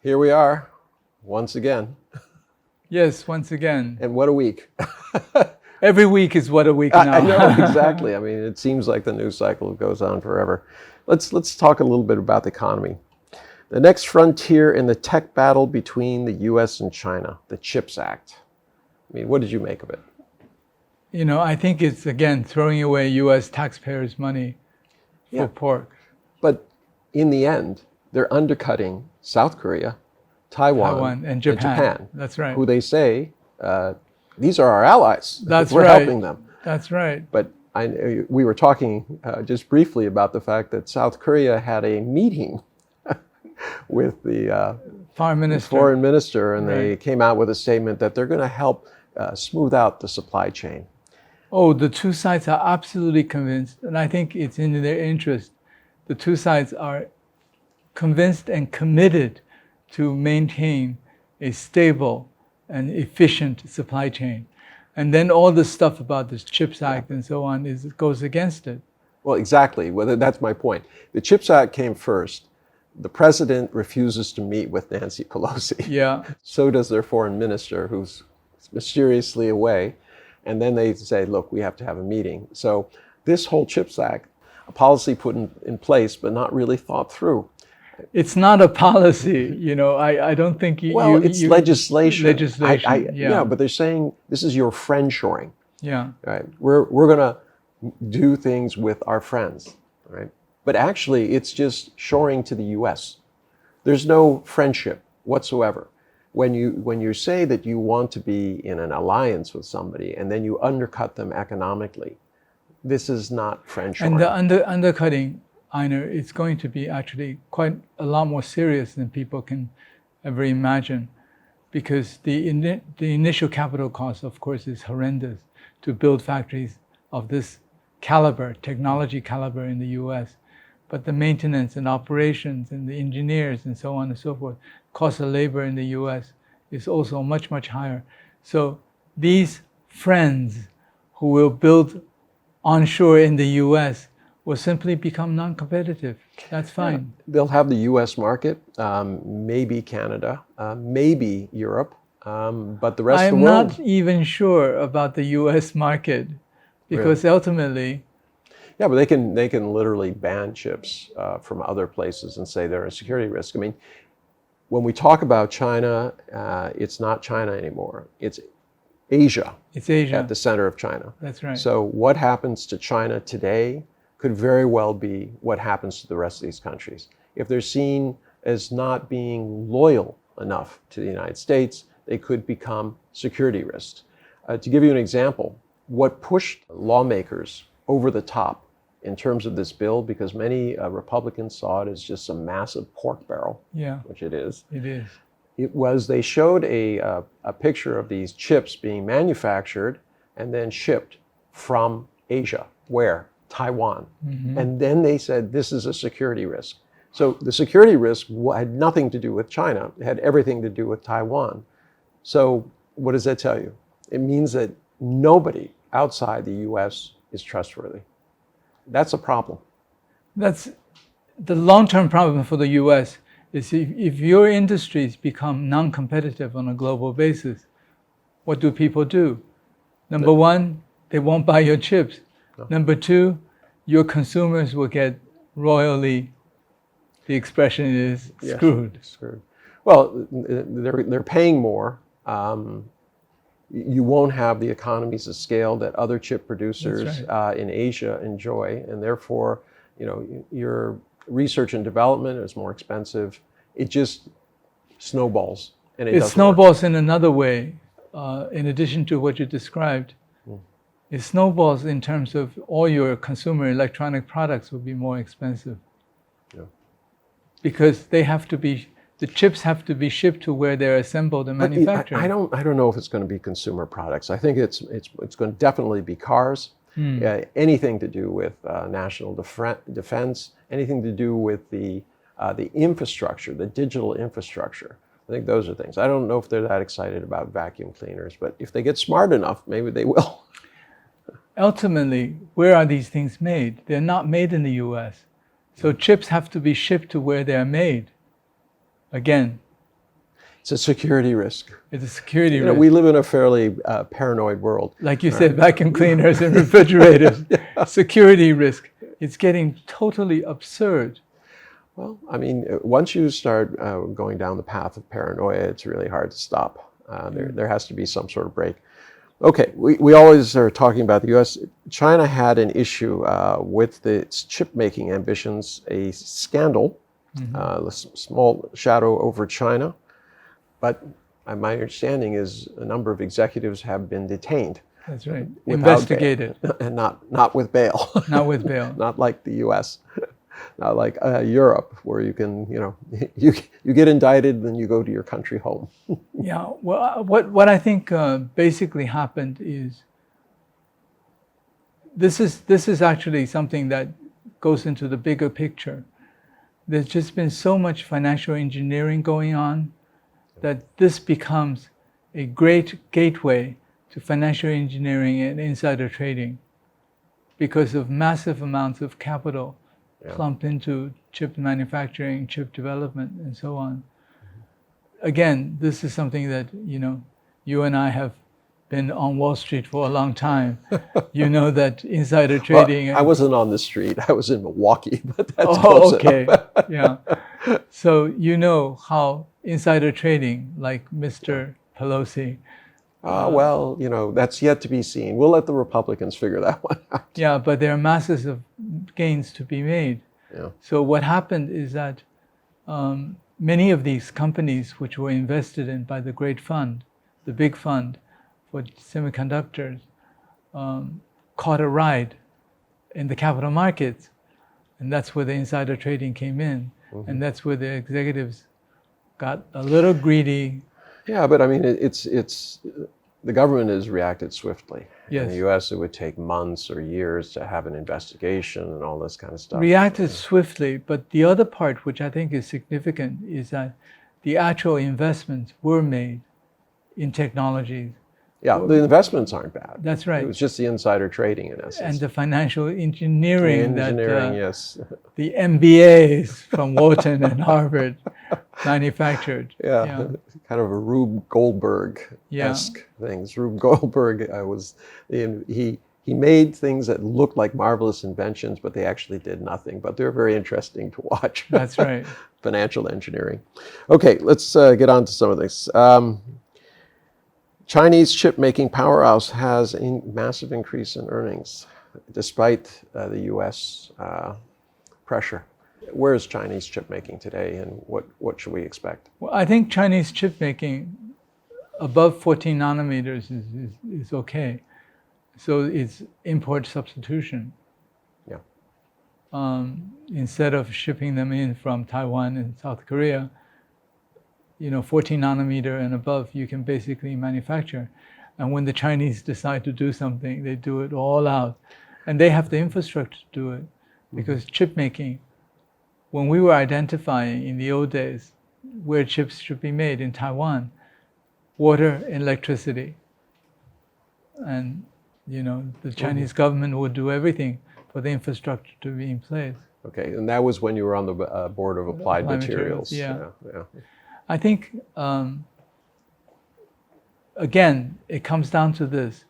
Here we are, once again. Yes, once again. And what a week. Every week is what a week now. I know, exactly. I mean, it seems like the news cycle goes on forever. Let's talk a little bit about the economy. The next frontier in the tech battle between the US and China, the CHIPS Act. I mean, what did you make of it? You know, I think it's, again, throwing away US taxpayers' money for pork. But in the end, they're undercutting South Korea, Taiwan and Japan. That's right. Who they say, these are our allies. That's We're right. helping them. That's right. But we were talking just briefly about the fact that South Korea had a meeting with the foreign minister, and they came out with a statement that they're going to help smooth out the supply chain. Oh, the two sides are absolutely convinced, and I think it's in their interest. The two sides are convinced and committed to maintain a stable and efficient supply chain. And then all the stuff about this CHIPS Act and so on goes against it. Well, exactly. Well, that's my point. The CHIPS Act came first. The president refuses to meet with Nancy Pelosi. Yeah. So does their foreign minister, who's mysteriously away. And then they say, look, we have to have a meeting. So this whole CHIPS Act, a policy put in place, but not really thought through. It's not a policy, you know. I don't think you. Well, it's legislation. Legislation. Yeah, but they're saying this is your friend shoring. Yeah. Right. We're going to do things with our friends. Right. But actually, it's just shoring to the U.S. There's no friendship whatsoever. When you say that you want to be in an alliance with somebody and then you undercut them economically, this is not friend shoring. And the undercutting, Einar, it's going to be actually quite a lot more serious than people can ever imagine, because the initial capital cost, of course, is horrendous to build factories of this caliber, technology caliber in the U.S. But the maintenance and operations and the engineers and so on and so forth, cost of labor in the U.S. is also much, much higher. So these friends who will build onshore in the U.S. will simply become non-competitive. That's fine. Yeah. They'll have the U.S. market, maybe Canada, maybe Europe, but the rest of the world. I'm not even sure about the U.S. market, because ultimately. Yeah, but they can literally ban chips from other places and say they're a security risk. I mean, when we talk about China, it's not China anymore. It's Asia. It's Asia. At the center of China. That's right. So what happens to China today could very well be what happens to the rest of these countries. If they're seen as not being loyal enough to the United States, they could become security risks. To give you an example, what pushed lawmakers over the top in terms of this bill, because many Republicans saw it as just a massive pork barrel, which it is. It is. It was, they showed a picture of these chips being manufactured and then shipped from Asia. Where? Taiwan. Mm-hmm. And then they said, this is a security risk. So the security risk had nothing to do with China. It had everything to do with Taiwan. So what does that tell you? It means that nobody outside the US is trustworthy. That's a problem. That's the long-term problem for the US. Is if your industries become non-competitive on a global basis, what do people do? Number one, they won't buy your chips. No. Number two, your consumers will get royally, the expression is, screwed. Yes, screwed. Well, they're paying more. You won't have the economies of scale that other chip producers in Asia enjoy, and therefore, you know, your research and development is more expensive. It just snowballs, and it snowballs in another way. In addition to what you described, it snowballs in terms of all your consumer electronic products will be more expensive. Yeah. Because they have to be. The chips have to be shipped to where they're assembled and manufactured. I don't know if it's going to be consumer products. I think it's going to definitely be cars. Anything to do with national defense, anything to do with the infrastructure, the digital infrastructure. I think those are things. I don't know if they're that excited about vacuum cleaners, but if they get smart enough, maybe they will. Ultimately, where are these things made? They're not made in the US. So chips have to be shipped to where they're made. Again, It's a security risk. It's a security You know, risk. we live in a fairly paranoid world. Like you said, vacuum cleaners and refrigerators. Security risk. It's getting totally absurd. Well, I mean, once you start going down the path of paranoia, it's really hard to stop. There has to be some sort of break. Okay, we always are talking about the U.S. China had an issue with its chip-making ambitions, a scandal, a small shadow over China. But my understanding is a number of executives have been detained. That's right. Without Investigated. bail, and not with bail. Not with bail. Not like the U.S. Not like Europe, where you can, you get indicted, and then you go to your country home. Yeah. Well, what I think basically happened is this is actually something that goes into the bigger picture. There's just been so much financial engineering going on that this becomes a great gateway to financial engineering and insider trading because of massive amounts of capital plumped into chip manufacturing, chip development, and so on. Again, this is something that, you and I have been on Wall Street for a long time. You know that insider trading... Well, I wasn't on the street. I was in Milwaukee, but that's Oh, okay. Yeah. So you know how insider trading, like Mr. Pelosi... well, that's yet to be seen. We'll let the Republicans figure that one out. Yeah, but there are masses of gains to be made. Yeah. So what happened is that many of these companies which were invested in by the great fund, the big fund for semiconductors, caught a ride in the capital markets. And that's where the insider trading came in. And that's where the executives got a little greedy. Yeah, but I mean, it's the government has reacted swiftly. Yes. In the U.S., it would take months or years to have an investigation and all this kind of stuff. Reacted swiftly, but the other part, which I think is significant, is that the actual investments were made in technologies. Yeah, the investments aren't bad. That's right. It was just the insider trading, in essence. And the financial engineering, yes. The MBAs from Wharton and Harvard manufactured. Yeah, kind of a Rube Goldberg-esque things. Rube Goldberg he made things that looked like marvelous inventions, but they actually did nothing. But they're very interesting to watch. That's right. Financial engineering. Okay, let's get on to some of this. Chinese chip-making powerhouse has a massive increase in earnings, despite the U.S. Pressure. Where is Chinese chip-making today, and what should we expect? Well, I think Chinese chip-making above 14 nanometers is okay. So it's import substitution. Yeah. Instead of shipping them in from Taiwan and South Korea, 14 nanometer and above, you can basically manufacture. And when the Chinese decide to do something, they do it all out. And they have the infrastructure to do it. Because chip making, when we were identifying in the old days where chips should be made in Taiwan, water and electricity. And, the Chinese government would do everything for the infrastructure to be in place. Okay, and that was when you were on the board of applied materials. Yeah. Yeah. I think, again, it comes down to this.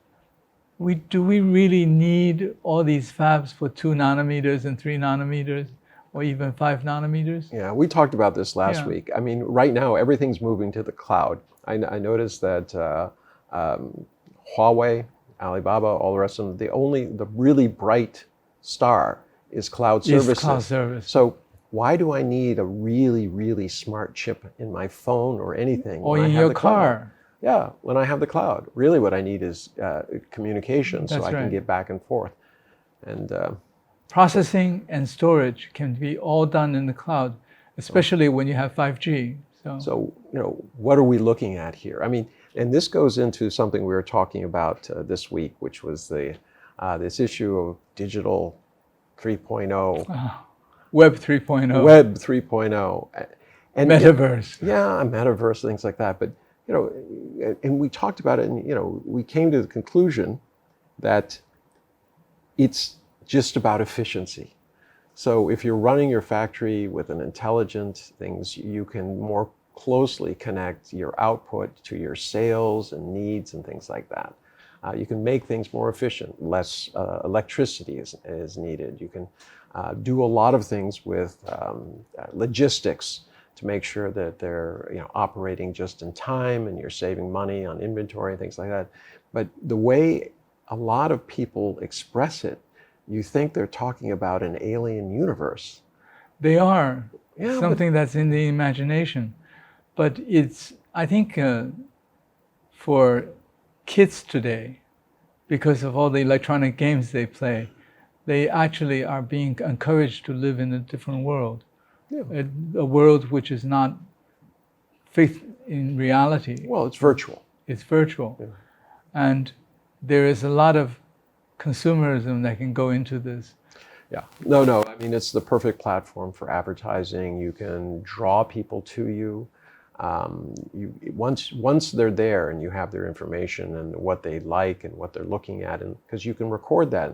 Do we really need all these fabs for 2 nanometers and 3 nanometers, or even 5 nanometers? Yeah, we talked about this last week. I mean, right now, everything's moving to the cloud. I noticed that Huawei, Alibaba, all the rest of them, the really bright star is cloud services. Cloud service. So why do I need a really, really smart chip in my phone or anything? Or in your car? Yeah, when I have the cloud. Really what I need is communication so I can get back and forth. And processing and storage can be all done in the cloud, especially when you have 5G. So, what are we looking at here? I mean, and this goes into something we were talking about this week, which was this issue of digital 3.0. Web 3.0. Web 3.0. And Metaverse. Yeah, Metaverse, things like that. But, and we talked about it, and, we came to the conclusion that it's just about efficiency. So if you're running your factory with an intelligent things, you can more closely connect your output to your sales and needs and things like that. You can make things more efficient. Less electricity is needed. You can do a lot of things with logistics to make sure that they're operating just in time, and you're saving money on inventory and things like that. But the way a lot of people express it, you think they're talking about an alien universe. They are Yeah, something that's in the imagination. But it's, I think, for kids today, because of all the electronic games they play, they actually are being encouraged to live in a different world. Yeah. A world which is not faith in reality. Well, it's virtual. It's virtual. Yeah. And there is a lot of consumerism that can go into this. Yeah. No. I mean, it's the perfect platform for advertising. You can draw people to you. Once they're there and you have their information and what they like and what they're looking at, and because you can record that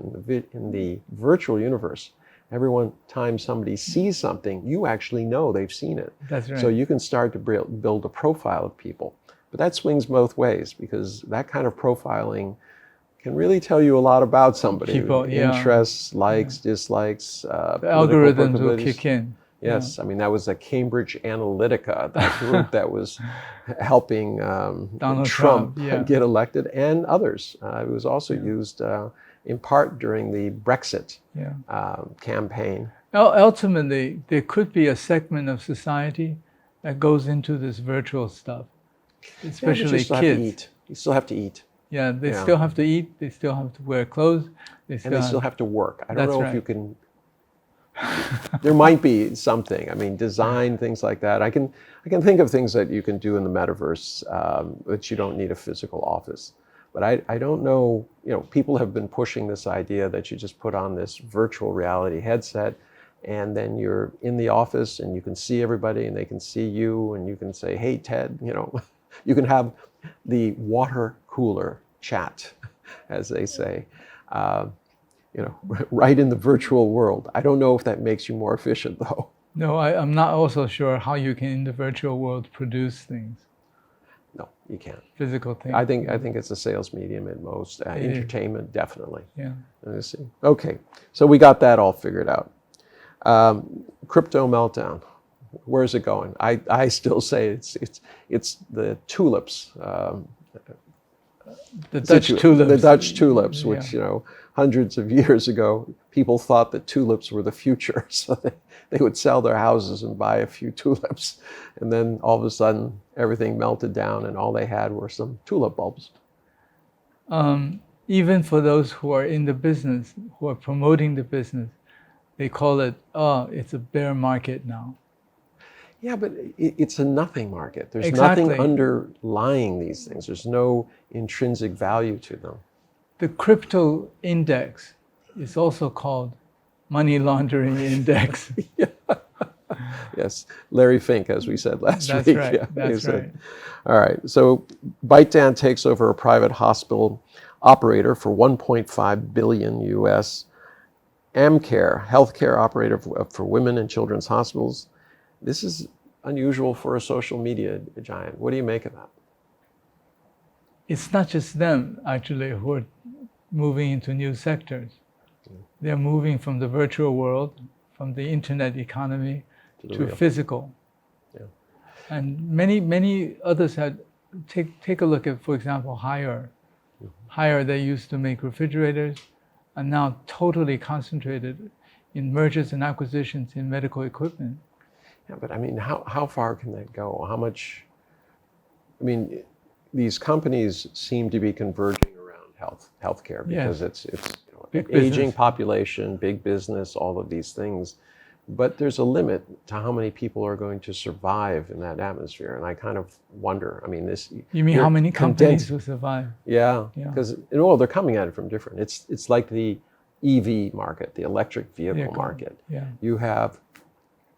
in the virtual universe. Every time somebody sees something, you actually know they've seen it. That's right. So you can start to build a profile of people. But that swings both ways, because that kind of profiling can really tell you a lot about somebody. People, yeah. Interests, likes, dislikes. The algorithms will kick in. Yes, I mean, that was a Cambridge Analytica, that group that was helping Donald Trump yeah. get elected, and others. It was also used in part during the Brexit campaign. Ultimately, there could be a segment of society that goes into this virtual stuff, especially kids. You still have to eat. Yeah, they still have to eat. They still have to wear clothes. They still have to work. I don't know if you can. There might be something. I mean, design, things like that. I can think of things that you can do in the metaverse, but you don't need a physical office. But I don't know, people have been pushing this idea that you just put on this virtual reality headset, and then you're in the office and you can see everybody and they can see you, and you can say, hey, Ted, you can have the water cooler chat, as they say, right in the virtual world. I don't know if that makes you more efficient, though. No, I'm not also sure how you can, in the virtual world, produce things. No, you can't. Physical things. I think it's a sales medium at most. Entertainment, definitely. Yeah. Let me see. Okay, so we got that all figured out. Crypto meltdown. Where's it going? I still say it's the tulips. The Dutch tulips. The Dutch tulips, which hundreds of years ago, people thought that tulips were the future, so they would sell their houses and buy a few tulips, and then all of a sudden everything melted down, and all they had were some tulip bulbs. Even for those who are in the business, who are promoting the business, they call it, it's a bear market now. Yeah, but it's a nothing market. There's Exactly. nothing underlying these things. There's no intrinsic value to them. The crypto index is also called money laundering index. Yes, Larry Fink, as we said last That's week. right. Yeah, That's right. All right, so ByteDance takes over a private hospital operator for $1.5 billion US. Amcare, healthcare operator for women and children's hospitals. This is unusual for a social media giant. What do you make of that? It's not just them, actually, who are moving into new sectors. They're moving from the virtual world, from the internet economy, to physical. Yeah. And many others had, take a look at, for example, Haier. Haier, they used to make refrigerators, and now totally concentrated in mergers and acquisitions in medical equipment. Yeah, but I mean, how far can that go? How much? I mean, these companies seem to be converging around healthcare, because it's aging business. population, big business, all of these things. But there's a limit to how many people are going to survive in that atmosphere, and I kind of wonder. I mean, this. You mean how many companies will survive? Yeah, because they're coming at it from different. It's like the EV market, the electric vehicle market. Yeah. You have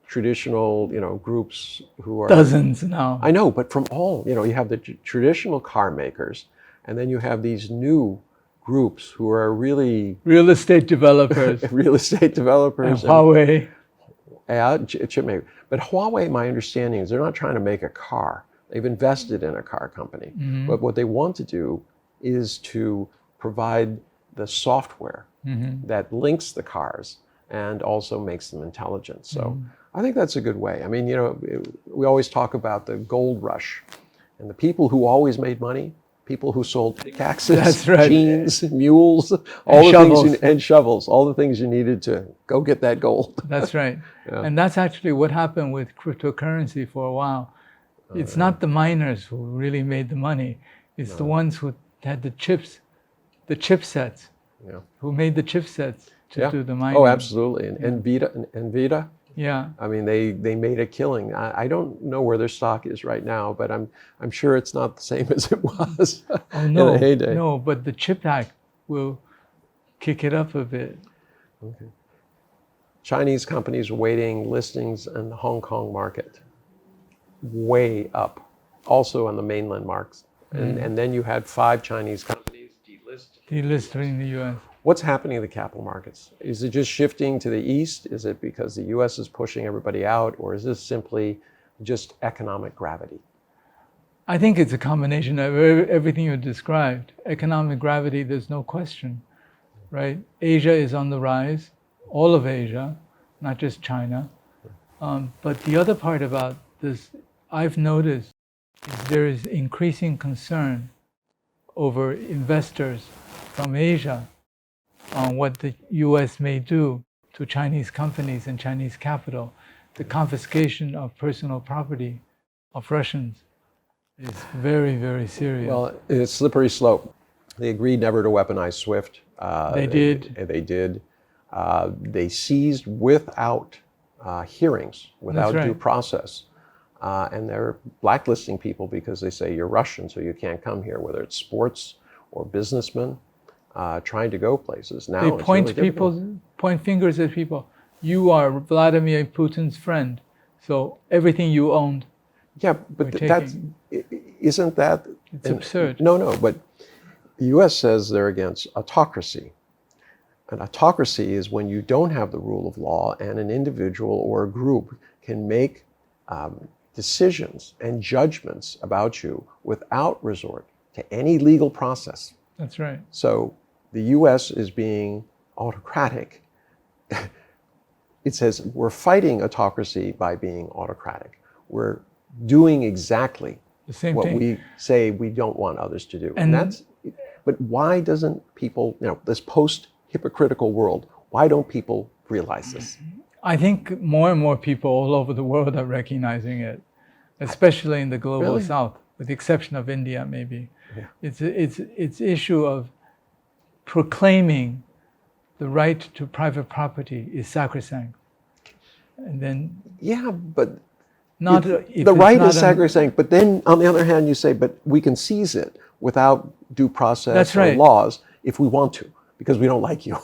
traditional, groups who are dozens now. I know, but from all, you have the traditional car makers, and then you have these new groups who are really real estate developers. real estate developers. And Huawei. Yeah, chip maker. But Huawei, my understanding is they're not trying to make a car. They've invested in a car company. But what they want to do is to provide the software that links the cars and also makes them intelligent. So I think that's a good way. I mean, we always talk about the gold rush and the people who always made money, people who sold pickaxes, That's right. jeans, mules, all the things and shovels, all the things you needed to go get that gold. That's right. Yeah. And that's actually what happened with cryptocurrency for a while. It's not the miners who really made the money. It's the ones who had the chips, the chipsets, who made the chipsets to do the mining. Oh, absolutely. And Nvidia, Yeah. I mean, they made a killing. I don't know where their stock is right now, but I'm sure it's not the same as it was Oh, no, in the heyday. no, but the CHIP Act will kick it up a bit. Okay. Chinese companies awaiting listings in the Hong Kong market, way up. Also on the mainland marks. And then you had 5 Chinese companies Delisted in the U.S. What's happening in the capital markets? Is it just shifting to the east? Is it because the U.S. is pushing everybody out? Or is this simply just economic gravity? I think it's a combination of everything you described. Economic gravity, there's no question, right? Asia is on the rise, all of Asia, not just China. But the other part about this, I've noticed, is there is increasing concern over investors from Asia on what the U.S. may do to Chinese companies and Chinese capital. The confiscation of personal property of Russians is very, very serious. Well, it's slippery slope. They agreed never to weaponize SWIFT. They did. They did. They seized without hearings, without due process. And they're blacklisting people because they say you're Russian, so you can't come here, whether it's sports or businessmen trying to go places. Now they point fingers at people. You are Vladimir Putin's friend, so everything you owned. Yeah, but isn't that? It's absurd. No, but the U.S. says they're against autocracy. An autocracy is when you don't have the rule of law and an individual or a group can make decisions and judgments about you without resort to any legal process. That's right. So the U.S. is being autocratic. It says we're fighting autocracy by being autocratic. We're doing exactly the same what thing we say we don't want others to do. And but why doesn't people, this post-hypocritical world, why don't people realize this? I think more and more people all over the world are recognizing it, especially in the global South, with the exception of India, maybe. Yeah. It's issue of proclaiming the right to private property is sacrosanct, and then but not the right is sacrosanct. But then on the other hand, you say, but we can seize it without due process or laws if we want to, because we don't like you.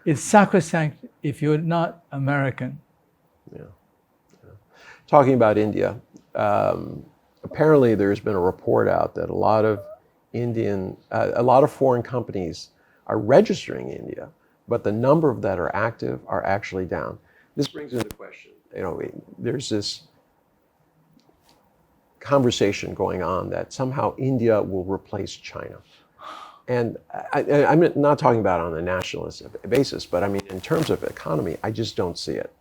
It's sacrosanct if you're not American. Yeah. Talking about India, apparently there's been a report out that a lot of foreign companies are registering in India, but the number of that are active are actually down. This brings into question, there's this conversation going on that somehow India will replace China. And I'm not talking about it on a nationalist basis, but I mean, in terms of economy, I just don't see it.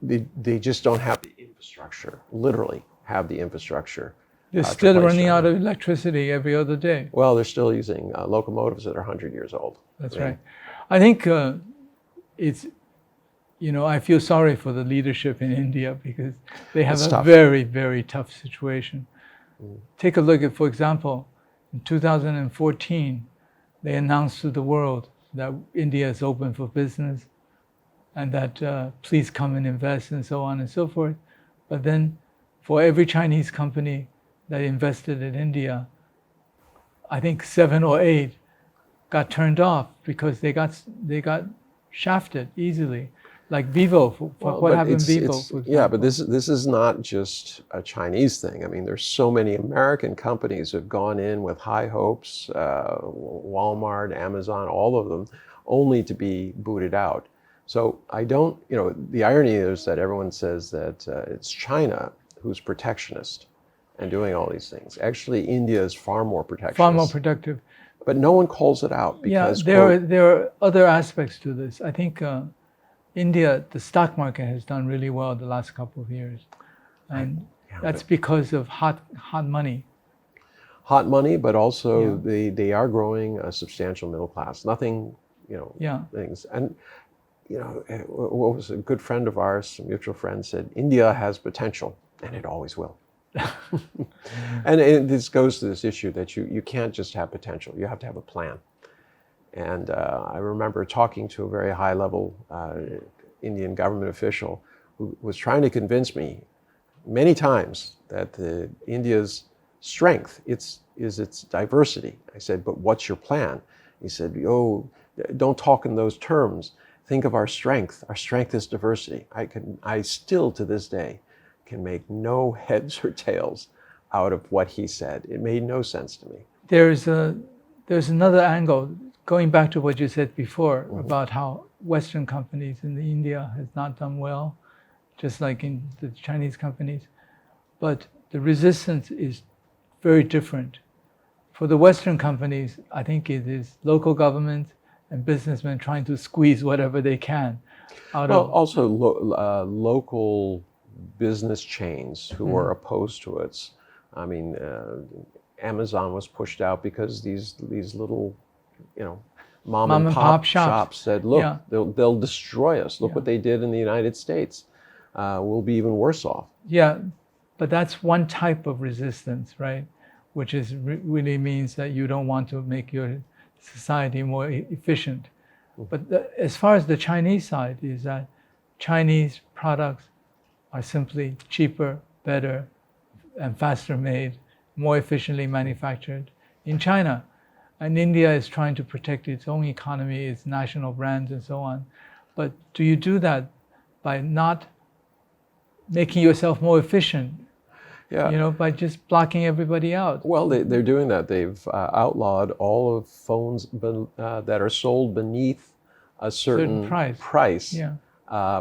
They just don't have the infrastructure, literally have the infrastructure. They're still running out of electricity every other day. Well, they're still using locomotives that are 100 years old. That's right. I think it's, I feel sorry for the leadership in India because they have a very, very tough situation. Take a look at, for example, in 2014, they announced to the world that India is open for business and that please come and invest and so on and so forth. But then for every Chinese company that invested in India, I think 7 or 8 got turned off because they got shafted easily. Like Vivo, what happened to Vivo? Yeah, but this is not just a Chinese thing. I mean, there's so many American companies who have gone in with high hopes, Walmart, Amazon, all of them, only to be booted out. So I don't, the irony is that everyone says that it's China who's protectionist and doing all these things. Actually, India is far more protectionist. Far more productive. But no one calls it out because there are other aspects to this. I think India, the stock market has done really well the last couple of years, and that's because of hot money. Hot money, but also they are growing a substantial middle class. Nothing, things. And what was a good friend of ours, a mutual friend, said India has potential, and it always will. And this goes to this issue that you can't just have potential, you have to have a plan. And I remember talking to a very high-level Indian government official who was trying to convince me many times that India's strength is its diversity. I said, but what's your plan? He said, don't talk in those terms. Think of our strength. Our strength is diversity. I still to this day can make no heads or tails out of what he said. It made no sense to me. There's another angle, going back to what you said before about how Western companies in India has not done well, just like in the Chinese companies. But the resistance is very different. For the Western companies, I think it is local government and businessmen trying to squeeze whatever they can out of. Also local business chains who are opposed to it. I mean, Amazon was pushed out because these little, mom and pop shops said, look, they'll destroy us. Look what they did in the United States. We'll be even worse off. Yeah, but that's one type of resistance, right? Which is really means that you don't want to make your society more efficient. But as far as the Chinese side is that Chinese products are simply cheaper, better, and faster made, more efficiently manufactured in China. And India is trying to protect its own economy, its national brands and so on. But do you do that by not making yourself more efficient? By just blocking everybody out. Well, they're doing that. They've outlawed all of phones that are sold beneath a certain price,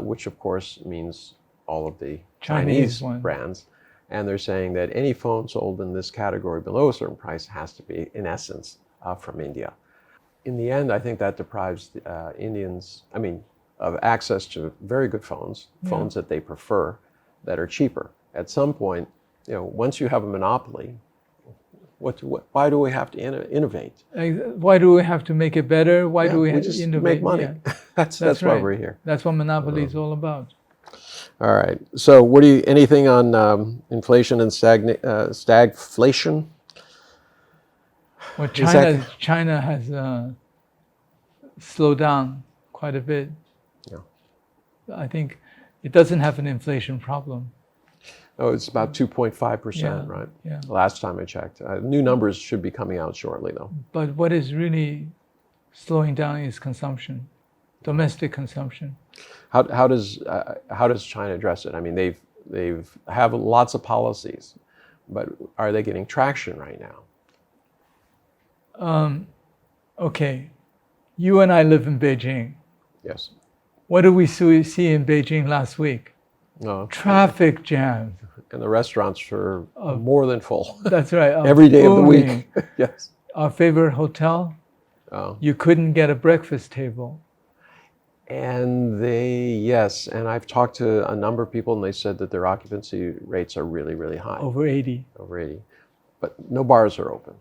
which of course means all of the Chinese brands. And they're saying that any phone sold in this category below a certain price has to be, in essence, from India. In the end, I think that deprives Indians, of access to very good phones that they prefer, that are cheaper. At some point, once you have a monopoly, why do we have to innovate? Why do we have to make it better? Why do we have to innovate? Make money. That's why we're here. That's what monopoly is all about. All right. So, anything on inflation and stagflation? Well, China has slowed down quite a bit. Yeah. I think it doesn't have an inflation problem. Oh, it's about 2.5%, right? Yeah. Last time I checked. New numbers should be coming out shortly, though. But what is really slowing down is consumption, domestic consumption. How does China address it? I mean, they've have lots of policies, but are they getting traction right now? Okay, you and I live in Beijing. Yes. What did we see in Beijing last week? Traffic jams. And the restaurants are more than full. That's right. Every day of the week. Yes. Our favorite hotel, you couldn't get a breakfast table. And and I've talked to a number of people and they said that their occupancy rates are really, really high. Over 80. Over 80. But no bars are open.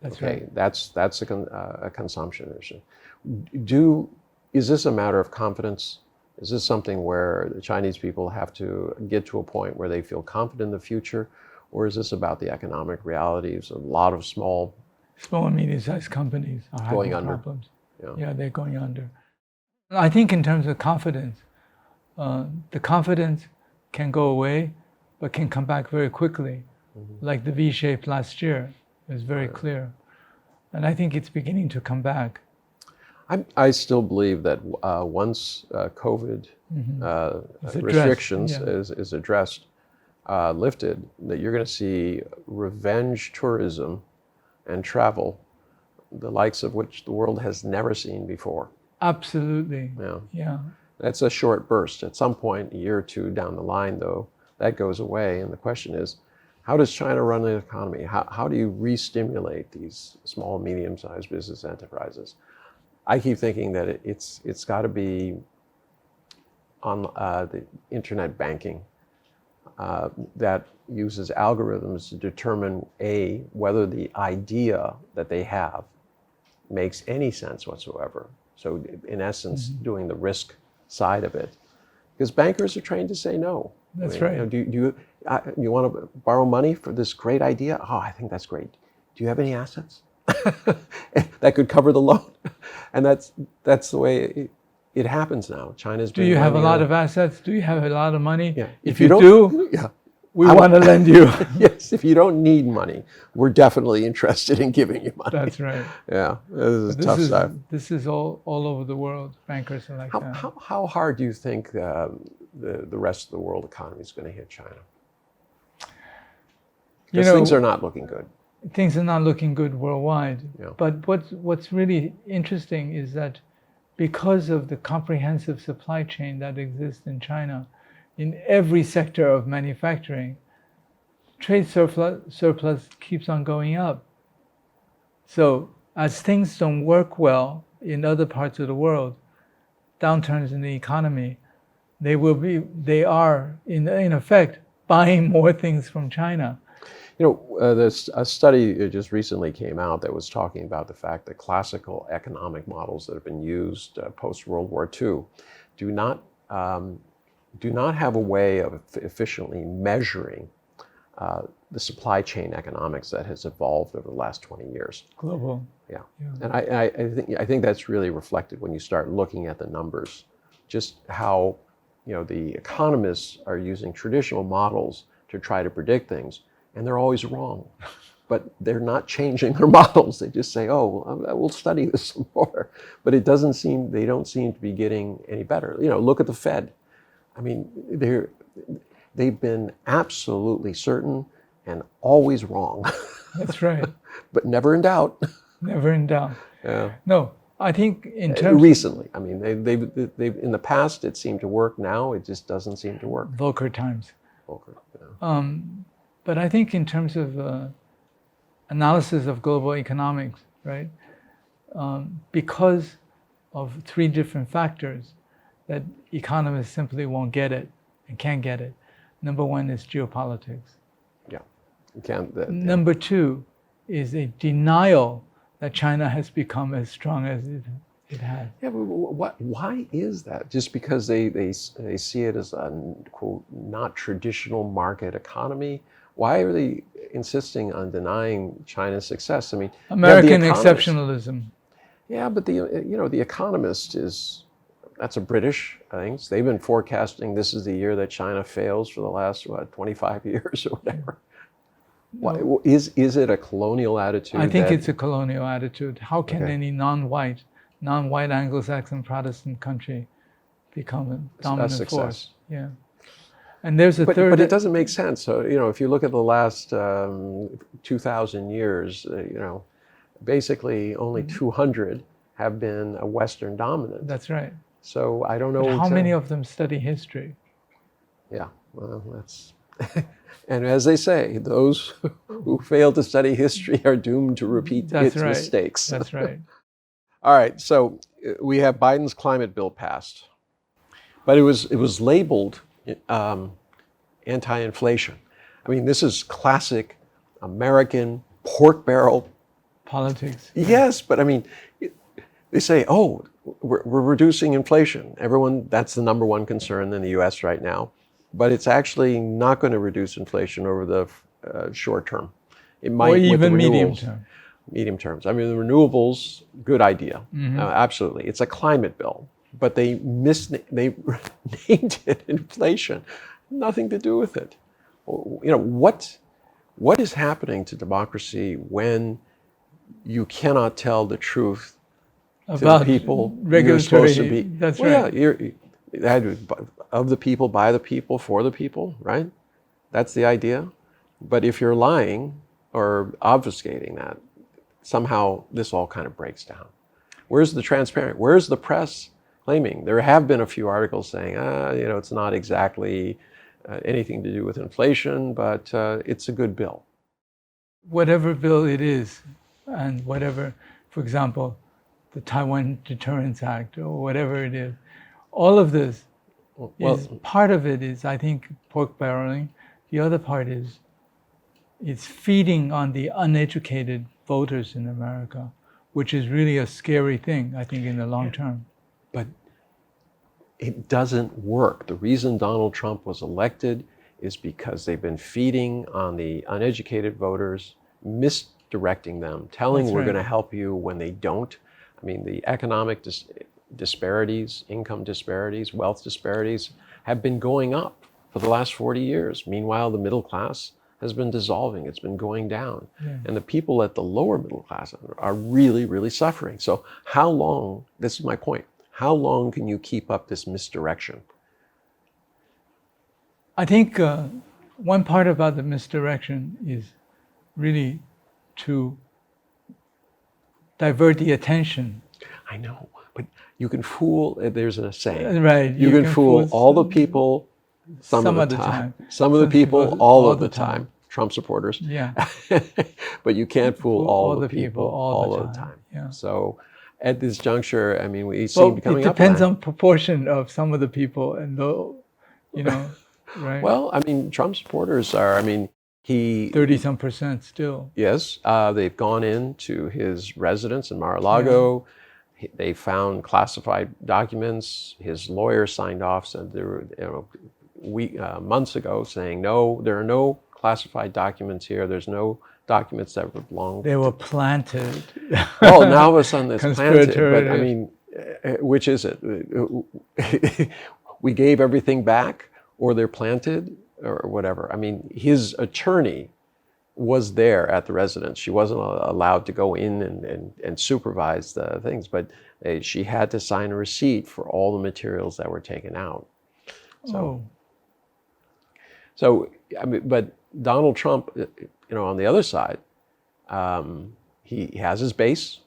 That's right. That's a consumption issue. Is this a matter of confidence? Is this something where the Chinese people have to get to a point where they feel confident in the future? Or is this about the economic realities? A lot of small and medium-sized companies are having problems. Yeah, they're going under. I think in terms of confidence, the confidence can go away, but can come back very quickly. Like the V-shape last year, it was very clear. And I think it's beginning to come back. I still believe that once COVID restrictions is addressed, lifted, that you're going to see revenge tourism and travel, the likes of which the world has never seen before. Absolutely. Yeah. That's a short burst. At some point, a year or two down the line, though, that goes away. And the question is, how does China run an economy? How do you re-stimulate these small, medium-sized business enterprises? I keep thinking that it's got to be on the internet banking that uses algorithms to determine, A, whether the idea that they have makes any sense whatsoever. So in essence, doing the risk side of it. Because bankers are trained to say no. That's right. Do you want to borrow money for this great idea? Oh, I think that's great. Do you have any assets that could cover the loan? And that's the way it happens now. China's been. Do you have a lot of assets? Do you have a lot of money? Yeah. If you do, yeah. we want to lend you. Yes, if you don't need money, we're definitely interested in giving you money. That's right. Yeah, this is tough stuff. This is all over the world. Bankers are like that. How hard do you think the rest of the world economy is going to hit China? Because things are not looking good. Things are not looking good worldwide. Yeah. But what's really interesting is that because of the comprehensive supply chain that exists in China, in every sector of manufacturing, trade surplus keeps on going up. So as things don't work well in other parts of the world, downturns in the economy, they are in effect buying more things from China. There's a study that just recently came out that was talking about the fact that classical economic models that have been used post-World War II do not have a way of efficiently measuring the supply chain economics that has evolved over the last 20 years. Global. Yeah. And I think that's really reflected when you start looking at the numbers, just how the economists are using traditional models to try to predict things, and they're always wrong. But they're not changing their models. They just say, "Oh, we'll study this some more." But they don't seem to be getting any better. Look at the Fed. I mean, they've been absolutely certain and always wrong. That's right. But never in doubt. Never in doubt. Yeah. No, I think in terms recently. I mean, they've in the past it seemed to work. Now it just doesn't seem to work. Volcker times. Volcker. Yeah. But I think in terms of analysis of global economics, right? Because of three different factors that economists simply won't get it and can't get it. Number one is geopolitics. Yeah, you can't. Number two is a denial that China has become as strong as it has. Yeah, but why is that? Just because they see it as a, quote, not traditional market economy? Why are they insisting on denying China's success? I mean, American exceptionalism. Yeah, but the Economist that's a British thing. So they've been forecasting this is the year that China fails for the last 25 years or whatever. Why, is it a colonial attitude? I think it's a colonial attitude. How can any non-white Anglo-Saxon Protestant country become a dominant force? Yeah. And there's a third. But it doesn't make sense. So, if you look at the last 2,000 years, basically only 200 have been a Western dominant. That's right. So I don't know. But how many of them study history? Yeah, well, that's. And as they say, those who fail to study history are doomed to repeat its mistakes. That's right. All right, so we have Biden's climate bill passed, but it was labeled anti-inflation. I mean, this is classic American pork barrel politics. Yes, but I mean, they say, "Oh, we're reducing inflation." That's the number one concern in the U.S. right now. But it's actually not going to reduce inflation over the short term. It might, or even with the medium term. Medium terms. I mean, the renewables, good idea. Mm-hmm. Absolutely. It's a climate bill. But they named it inflation. Nothing to do with it. What is happening to democracy when you cannot tell the truth about to the people regulatory, you're supposed to be? That's right. Yeah, of the people, by the people, for the people, right? That's the idea. But if you're lying or obfuscating that, somehow this all kind of breaks down. Where's the transparent? Where's the press claiming. There have been a few articles saying, it's not exactly anything to do with inflation, but it's a good bill. Whatever bill it is, and whatever, for example, the Taiwan Deterrence Act or whatever it is, all of this is part of it is, I think, pork barreling. The other part is it's feeding on the uneducated voters in America, which is really a scary thing, I think, in the long term. But it doesn't work. The reason Donald Trump was elected is because they've been feeding on the uneducated voters, misdirecting them, telling That's we're right. going to help you when they don't. I mean, the economic disparities, income disparities, wealth disparities have been going up for the last 40 years. Meanwhile, the middle class has been dissolving. It's been going down. Yeah. And the people at the lower middle class are really, really suffering. So how long, this is my point, how long can you keep up this misdirection? I think one part about the misdirection is really to divert the attention. I know, but you can fool, there's a saying, Right. you can fool all the people some of the time. Some of the people all of the time. Trump supporters. Yeah. But you can't fool all the people all of the time. Yeah. So at this juncture, I mean, we seem to be coming up. It depends on proportion of some of the people and right? Well, I mean, Trump supporters are, 30-some percent still. Yes, they've gone into his residence in Mar-a-Lago. Yeah. They found classified documents. His lawyer signed off, said there were, months ago, saying, no, there are no classified documents here. There's no documents that belong. They were planted. Well, now all of a sudden it's planted. But which is it? We gave everything back, or they're planted, or whatever. I mean, his attorney was there at the residence. She wasn't allowed to go in and supervise the things, but she had to sign a receipt for all the materials that were taken out. So I mean, but Donald Trump, on the other side, he has his base,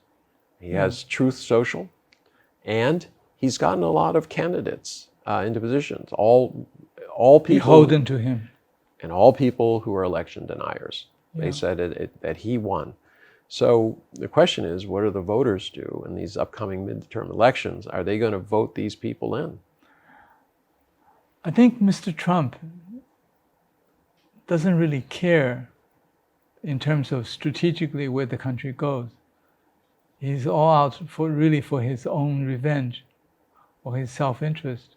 he has Truth Social, and he's gotten a lot of candidates into positions. All people beholden to him, and all people who are election deniers. Yeah. They said that he won. So the question is, what do the voters do in these upcoming midterm elections? Are they going to vote these people in? I think Mr. Trump doesn't really care in terms of strategically where the country goes. He's all out for his own revenge or his self-interest.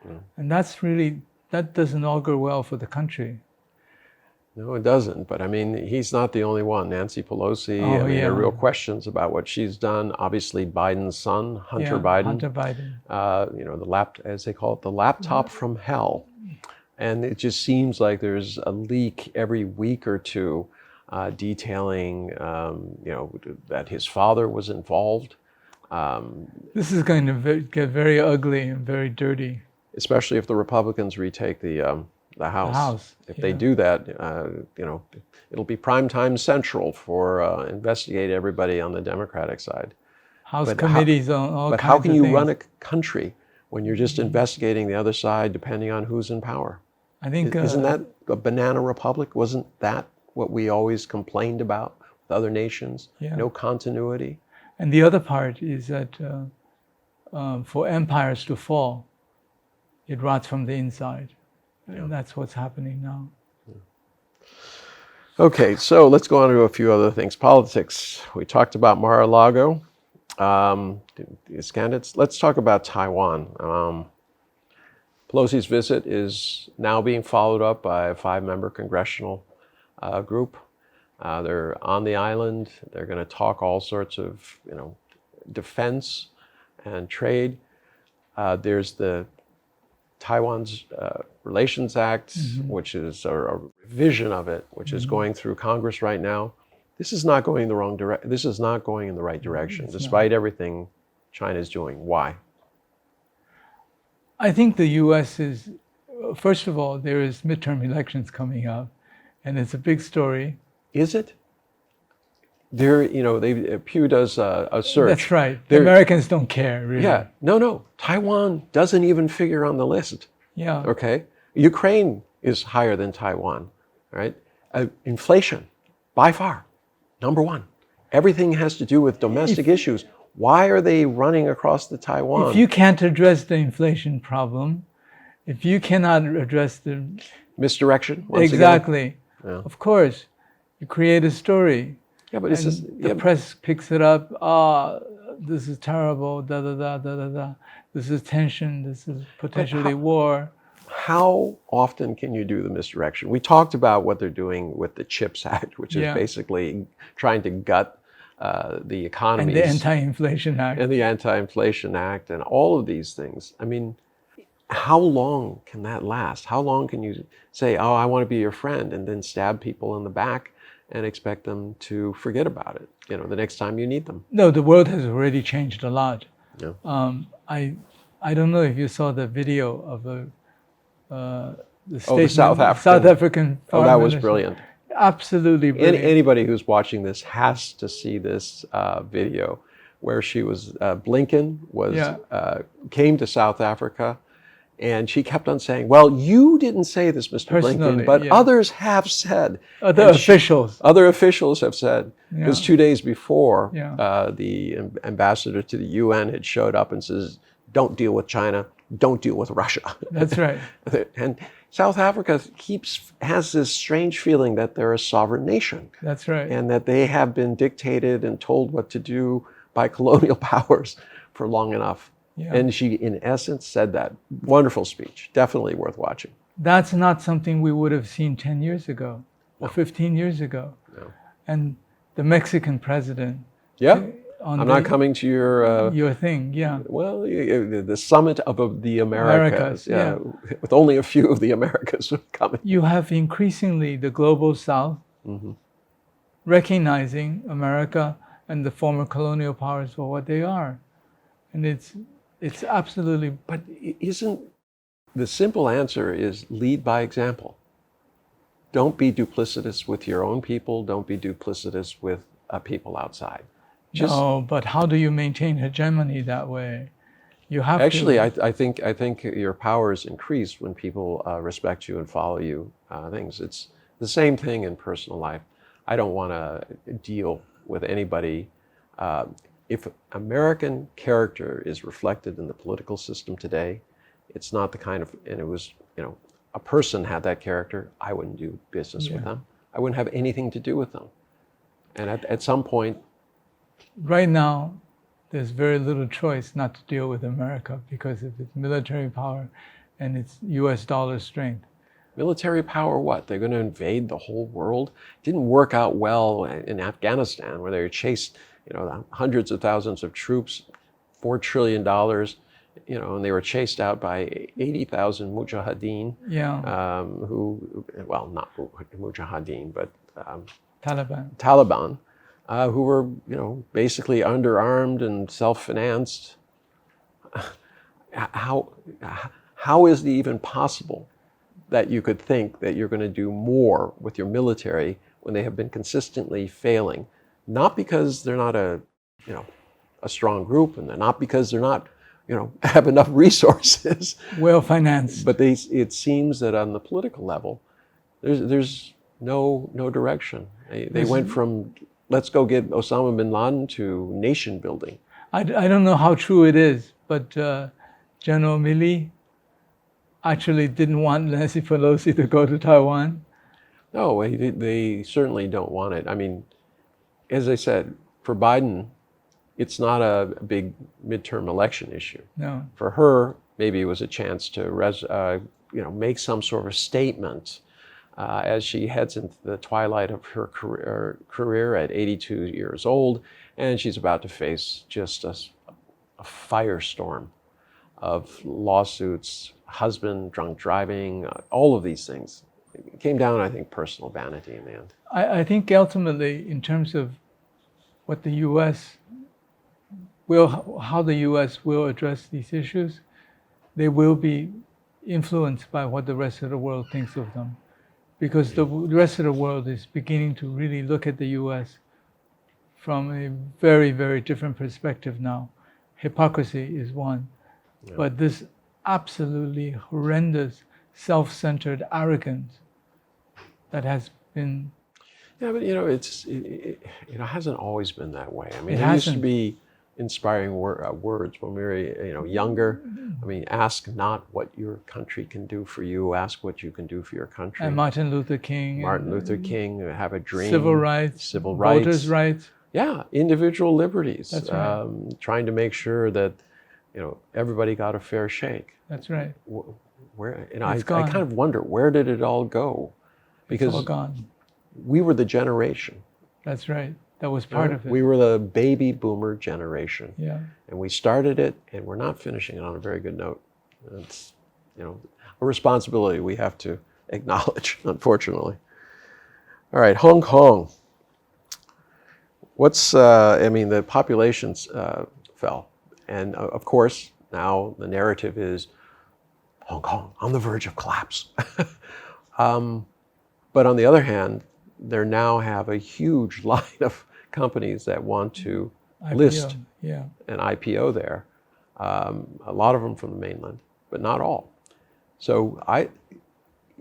Mm. And that doesn't augur well for the country. No, it doesn't. But I mean, he's not the only one. Nancy Pelosi, there are real questions about what she's done. Obviously, Biden's son, Hunter Biden. As they call it, the laptop from hell. And it just seems like there's a leak every week or two detailing, that his father was involved. This is going to get very ugly and very dirty. Especially if the Republicans retake the House. If they do that, it'll be primetime central for investigate everybody on the Democratic side. House committees on all kinds of things. But how can you run a country when you're just investigating the other side depending on who's in power? I think isn't that a banana republic? Wasn't that what we always complained about with other nations? Yeah. No continuity. And the other part is that for empires to fall, it rots from the inside. Yeah. And that's what's happening now. Yeah. Okay, so let's go on to a few other things. Politics. We talked about Mar-a-Lago. Candidates. Let's talk about Taiwan. Pelosi's visit is now being followed up by a 5-member congressional group. They're on the island. They're going to talk all sorts of, defense and trade. There's the Taiwan's Relations Act, which is a revision of it, which is going through Congress right now. This is not going This is not going in the right direction, despite everything China is doing. Why? I think the U.S. is, first of all, there is midterm elections coming up, and it's a big story. Is it? They're, you know, Pew does a search. That's right. The They're- Americans don't care, really. Yeah, no. Taiwan doesn't even figure on the list. Yeah. Okay, Ukraine is higher than Taiwan, right? Inflation, by far, number one. Everything has to do with domestic issues. Why are they running across the Taiwan? If you can't address the inflation problem, if you cannot address the Misdirection, once exactly, Yeah. of course, you create a story. Yeah, but it's And just, the press picks it up. This is terrible. Da da da da da da. This is tension. This is potentially war. how often can you do the misdirection? We talked about what they're doing with the CHIPS Act, which is Yeah. basically trying to gut the economies. And the Anti-Inflation Act. And the Anti-Inflation Act and all of these things. I mean, how long can that last? How long can you say, oh, I want to be your friend, and then stab people in the back and expect them to forget about it, you know, the next time you need them? No, the world has already changed a lot. Yeah. I don't know if you saw the video of the South African Oh, foreign that was minister. brilliant. Absolutely brilliant. Anybody who's watching this has to see this video where she was, Blinken was, came to South Africa, and she kept on saying, well, you didn't say this, Mr. Personally, Blinken, but yeah. others have said. Other And officials. Other officials have said, Yeah. because 2 days before, Yeah. the ambassador to the UN had showed up and says, don't deal with China, don't deal with Russia. That's right. And South Africa has this strange feeling that they're a sovereign nation. That's right. And that they have been dictated and told what to do by colonial powers for long enough. Yeah. And she, in essence, said that. Wonderful speech. Definitely worth watching. That's not something we would have seen 10 years ago or 15 years ago. No. And the Mexican president. Yeah. On I'm not coming to your thing, yeah. Well, the summit of the Americas. Yeah. With only a few of the Americas coming. You have increasingly the global South recognizing America and the former colonial powers for what they are. And it's absolutely... But isn't the simple answer is lead by example. Don't be duplicitous with your own people. Don't be duplicitous with people outside. No, but how do you maintain hegemony that way? You have actually, to... I think your power is increased when people respect you and follow you. Things. It's the same thing in personal life. I don't want to deal with anybody. If American character is reflected in the political system today, it's not the kind of, and it was, you know, a person had that character, I wouldn't do business with them. I wouldn't have anything to do with them. And at some point, right now, there's very little choice not to deal with America because of its military power and its US dollar strength. Military power, what? They're going to invade the whole world? Didn't work out well in Afghanistan, where they were chased, you know, hundreds of thousands of troops, $4 trillion, you know, and they were chased out by 80,000 mujahideen, who, well, not mujahideen, but Taliban, who were, you know, basically underarmed and self-financed. How is it even possible that you could think that you're going to do more with your military when they have been consistently failing? Not because they're not a strong group, and they're not because they're not, you know, have enough resources. Well financed. But it seems that on the political level, there's no direction. They went from let's go get Osama bin Laden to nation building. I don't know how true it is, but General Milley actually didn't want Nancy Pelosi to go to Taiwan. No, they certainly don't want it. I mean, as I said, for Biden, it's not a big midterm election issue. No. For her, maybe it was a chance to make some sort of statement as she heads into the twilight of her career at 82 years old, and she's about to face just a firestorm of lawsuits, husband, drunk driving, all of these things. It came down, I think, personal vanity in the end. I think ultimately, in terms of what the U.S. how the U.S. will address these issues, they will be influenced by what the rest of the world thinks of them. Because the rest of the world is beginning to really look at the U.S. from a very, very different perspective now. Hypocrisy is one, but this absolutely horrendous, self-centered arrogance that has been. Yeah, but it hasn't always been that way. I mean, It there used to hasn't. be inspiring words when we were younger. I mean, ask not what your country can do for you, ask what you can do for your country. And Martin Luther King. Martin Luther King, have a dream. Civil rights. Voters' rights. Yeah, individual liberties. That's right. Trying to make sure that everybody got a fair shake. That's right. Where It's I gone. kind of wonder, where did it all go? Because It's all gone. we were the generation. That's right. That was part of it. We were the baby boomer generation. Yeah. And we started it, and we're not finishing it on a very good note. It's a responsibility we have to acknowledge, unfortunately. All right, Hong Kong. The populations fell. And of course, now the narrative is Hong Kong on the verge of collapse. But on the other hand, they now have a huge line of companies that want to IPO. list Yeah. an IPO there. A lot of them from the mainland, but not all. So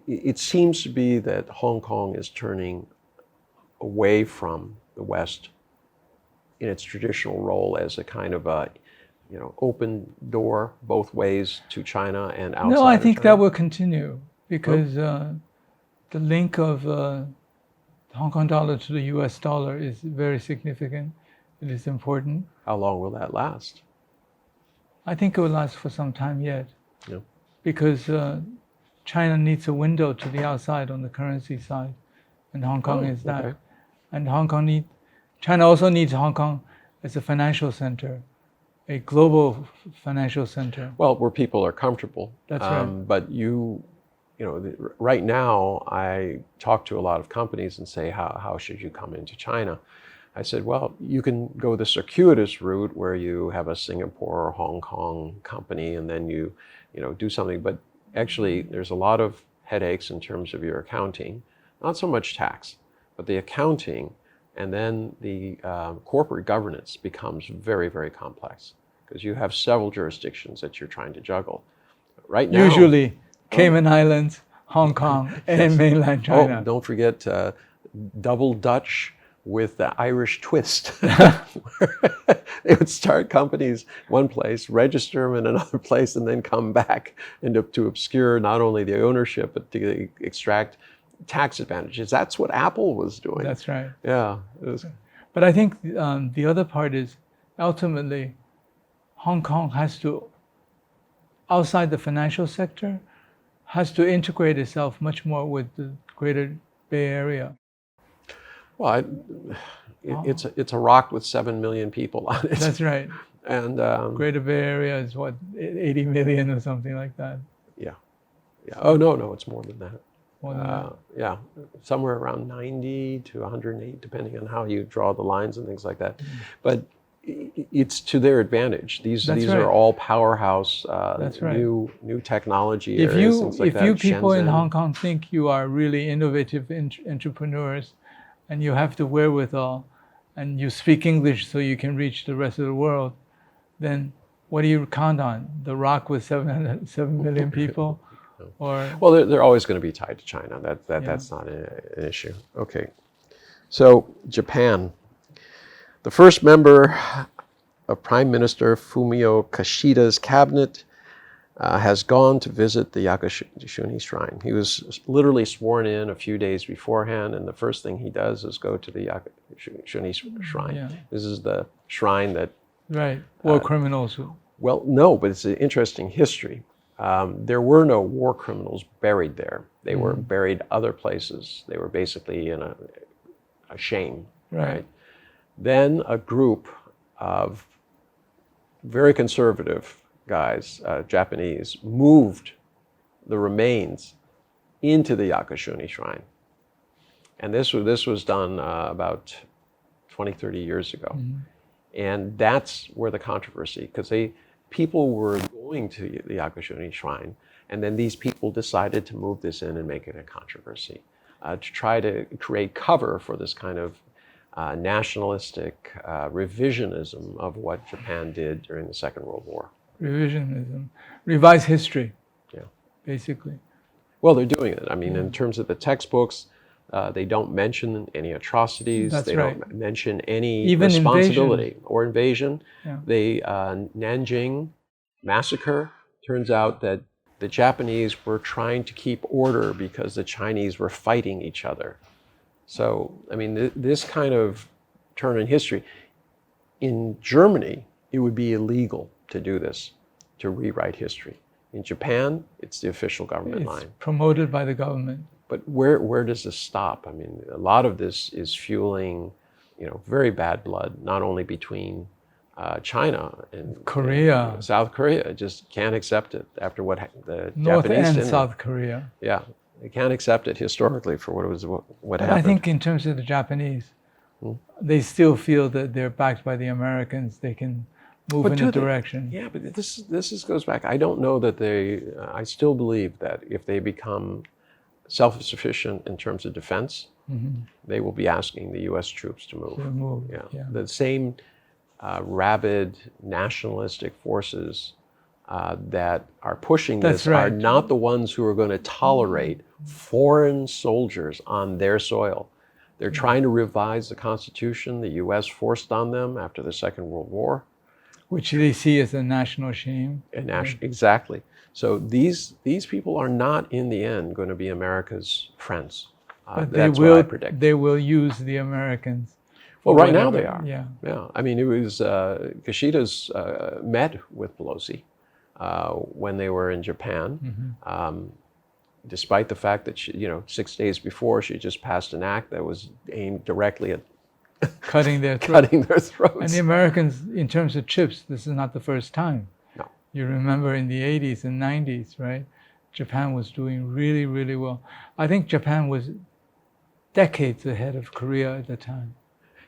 it seems to be that Hong Kong is turning away from the West in its traditional role as a kind of a open door both ways to China and outside. No, I of think China. that will continue because the link of the Hong Kong dollar to the US dollar is very significant. It is important. How long will that last? I think it will last for some time yet. Yeah. Because China needs a window to the outside on the currency side, and Hong Kong is that. Okay. And China also needs Hong Kong as a financial center, a global financial center. Well, where people are comfortable. That's right. But right now, I talk to a lot of companies and say, how should you come into China? I said, well, you can go the circuitous route where you have a Singapore or Hong Kong company and then you do something. But actually, there's a lot of headaches in terms of your accounting. Not so much tax, but the accounting and then the corporate governance becomes very, very complex because you have several jurisdictions that you're trying to juggle. Right now, Usually, Cayman Islands, Hong Kong, and mainland China. Oh, don't forget double Dutch with the Irish twist. They would start companies one place, register them in another place, and then come back and to obscure not only the ownership, but to extract tax advantages. That's what Apple was doing. That's right. Yeah. But I think the other part is ultimately Hong Kong has to, outside the financial sector, has to integrate itself much more with the greater Bay Area. Well, it's a rock with 7 million people on it. That's right. And Greater Bay Area is what, 80 million or something like that. Yeah. Oh no, it's more than that. More than that. Yeah, somewhere around 90 to 108, depending on how you draw the lines and things like that. But it's to their advantage. These right. are all powerhouse, That's right. new technology If areas, you things like that. you people in Shenzhen. Hong Kong think you are really innovative entrepreneurs, and you have the wherewithal, and you speak English so you can reach the rest of the world, then what do you count on? The rock with 7 million people? Or Well, they're always going to be tied to China. That's not an issue. Okay, so Japan. The first member of Prime Minister Fumio Kishida's cabinet has gone to visit the Yakashuni Shrine. He was literally sworn in a few days beforehand, and the first thing he does is go to the Yakashuni Shrine. Yeah. This is the shrine that... right, war criminals. Well, no, but it's an interesting history. There were no war criminals buried there. They were buried other places. They were basically in a shame. Right. Then a group of very conservative guys, Japanese, moved the remains into the Yakashuni Shrine. And this was done about 20, 30 years ago. And that's where the controversy, because people were going to the Yakashuni Shrine, and then these people decided to move this in and make it a controversy, to try to create cover for this kind of nationalistic revisionism of what Japan did during the Second World War. Revisionism, revise history. Yeah. Basically. Well, they're doing it. I mean, in terms of the textbooks, they don't mention any atrocities. That's they right. don't mention any Even responsibility or invasion. Yeah. The Nanjing massacre, turns out that the Japanese were trying to keep order because the Chinese were fighting each other. So, I mean, this kind of turn in history. In Germany, it would be illegal to do this, to rewrite history. In Japan, it's the official government It's line. promoted by the government. But where does this stop? I mean, a lot of this is fueling, very bad blood, not only between China and Korea. and South Korea. Just can't accept it after what the North Japanese and did. South Korea. Yeah, they can't accept it historically for what happened. I think in terms of the Japanese, they still feel that they're backed by the Americans. They can move in a direction. Yeah, but this goes back. I don't know that they. I still believe that if they become self-sufficient in terms of defense, they will be asking the U.S. troops to move. Yeah. The same rabid nationalistic forces that are pushing this are not the ones who are going to tolerate foreign soldiers on their soil. They're trying to revise the Constitution the U.S. forced on them after the Second World War. Which they see as a national shame. Exactly. So these people are not, in the end, going to be America's friends. But that's what I predict. They will use the Americans. Well, right now they are. Yeah. I mean, it was Kishida's met with Pelosi when they were in Japan. Despite the fact that she, 6 days before, she just passed an act that was aimed directly at cutting their throats. And the Americans, in terms of chips, this is not the first time. No. You remember in the 80s and 90s, right? Japan was doing really, really well. I think Japan was decades ahead of Korea at the time.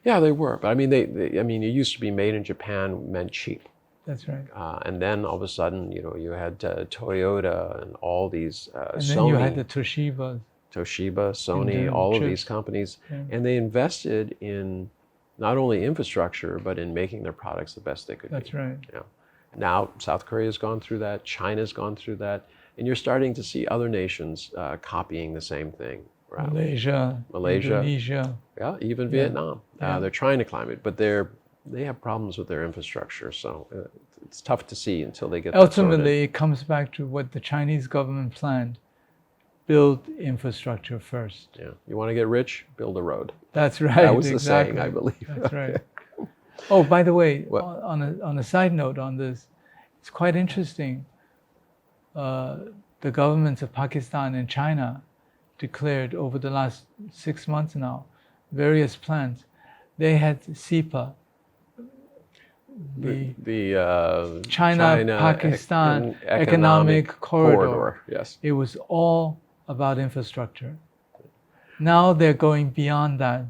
Yeah, they were. But I mean, it used to be made in Japan meant cheap. That's right. And then all of a sudden, you had Toyota and all these and Sony. And then you had the Toshiba, Sony, all of these companies. Yeah. And they invested in not only infrastructure, but in making their products the best they could be. That's right. Yeah. Now, South Korea's gone through that. China's gone through that. And you're starting to see other nations copying the same thing. Right? Malaysia, Indonesia. Yeah, even Vietnam. Yeah. They're trying to climb it, but they have problems with their infrastructure. So it's tough to see until they get Ultimately, it comes back to what the Chinese government planned. Build infrastructure first. Yeah. You want to get rich? Build a road. That's right. That was the saying, I believe. That's right. Oh, by the way, on a side note on this, it's quite interesting. The governments of Pakistan and China declared over the last 6 months now various plans. They had SIPA, the China-Pakistan economic corridor. Yes. It was all about infrastructure. Now they're going beyond that.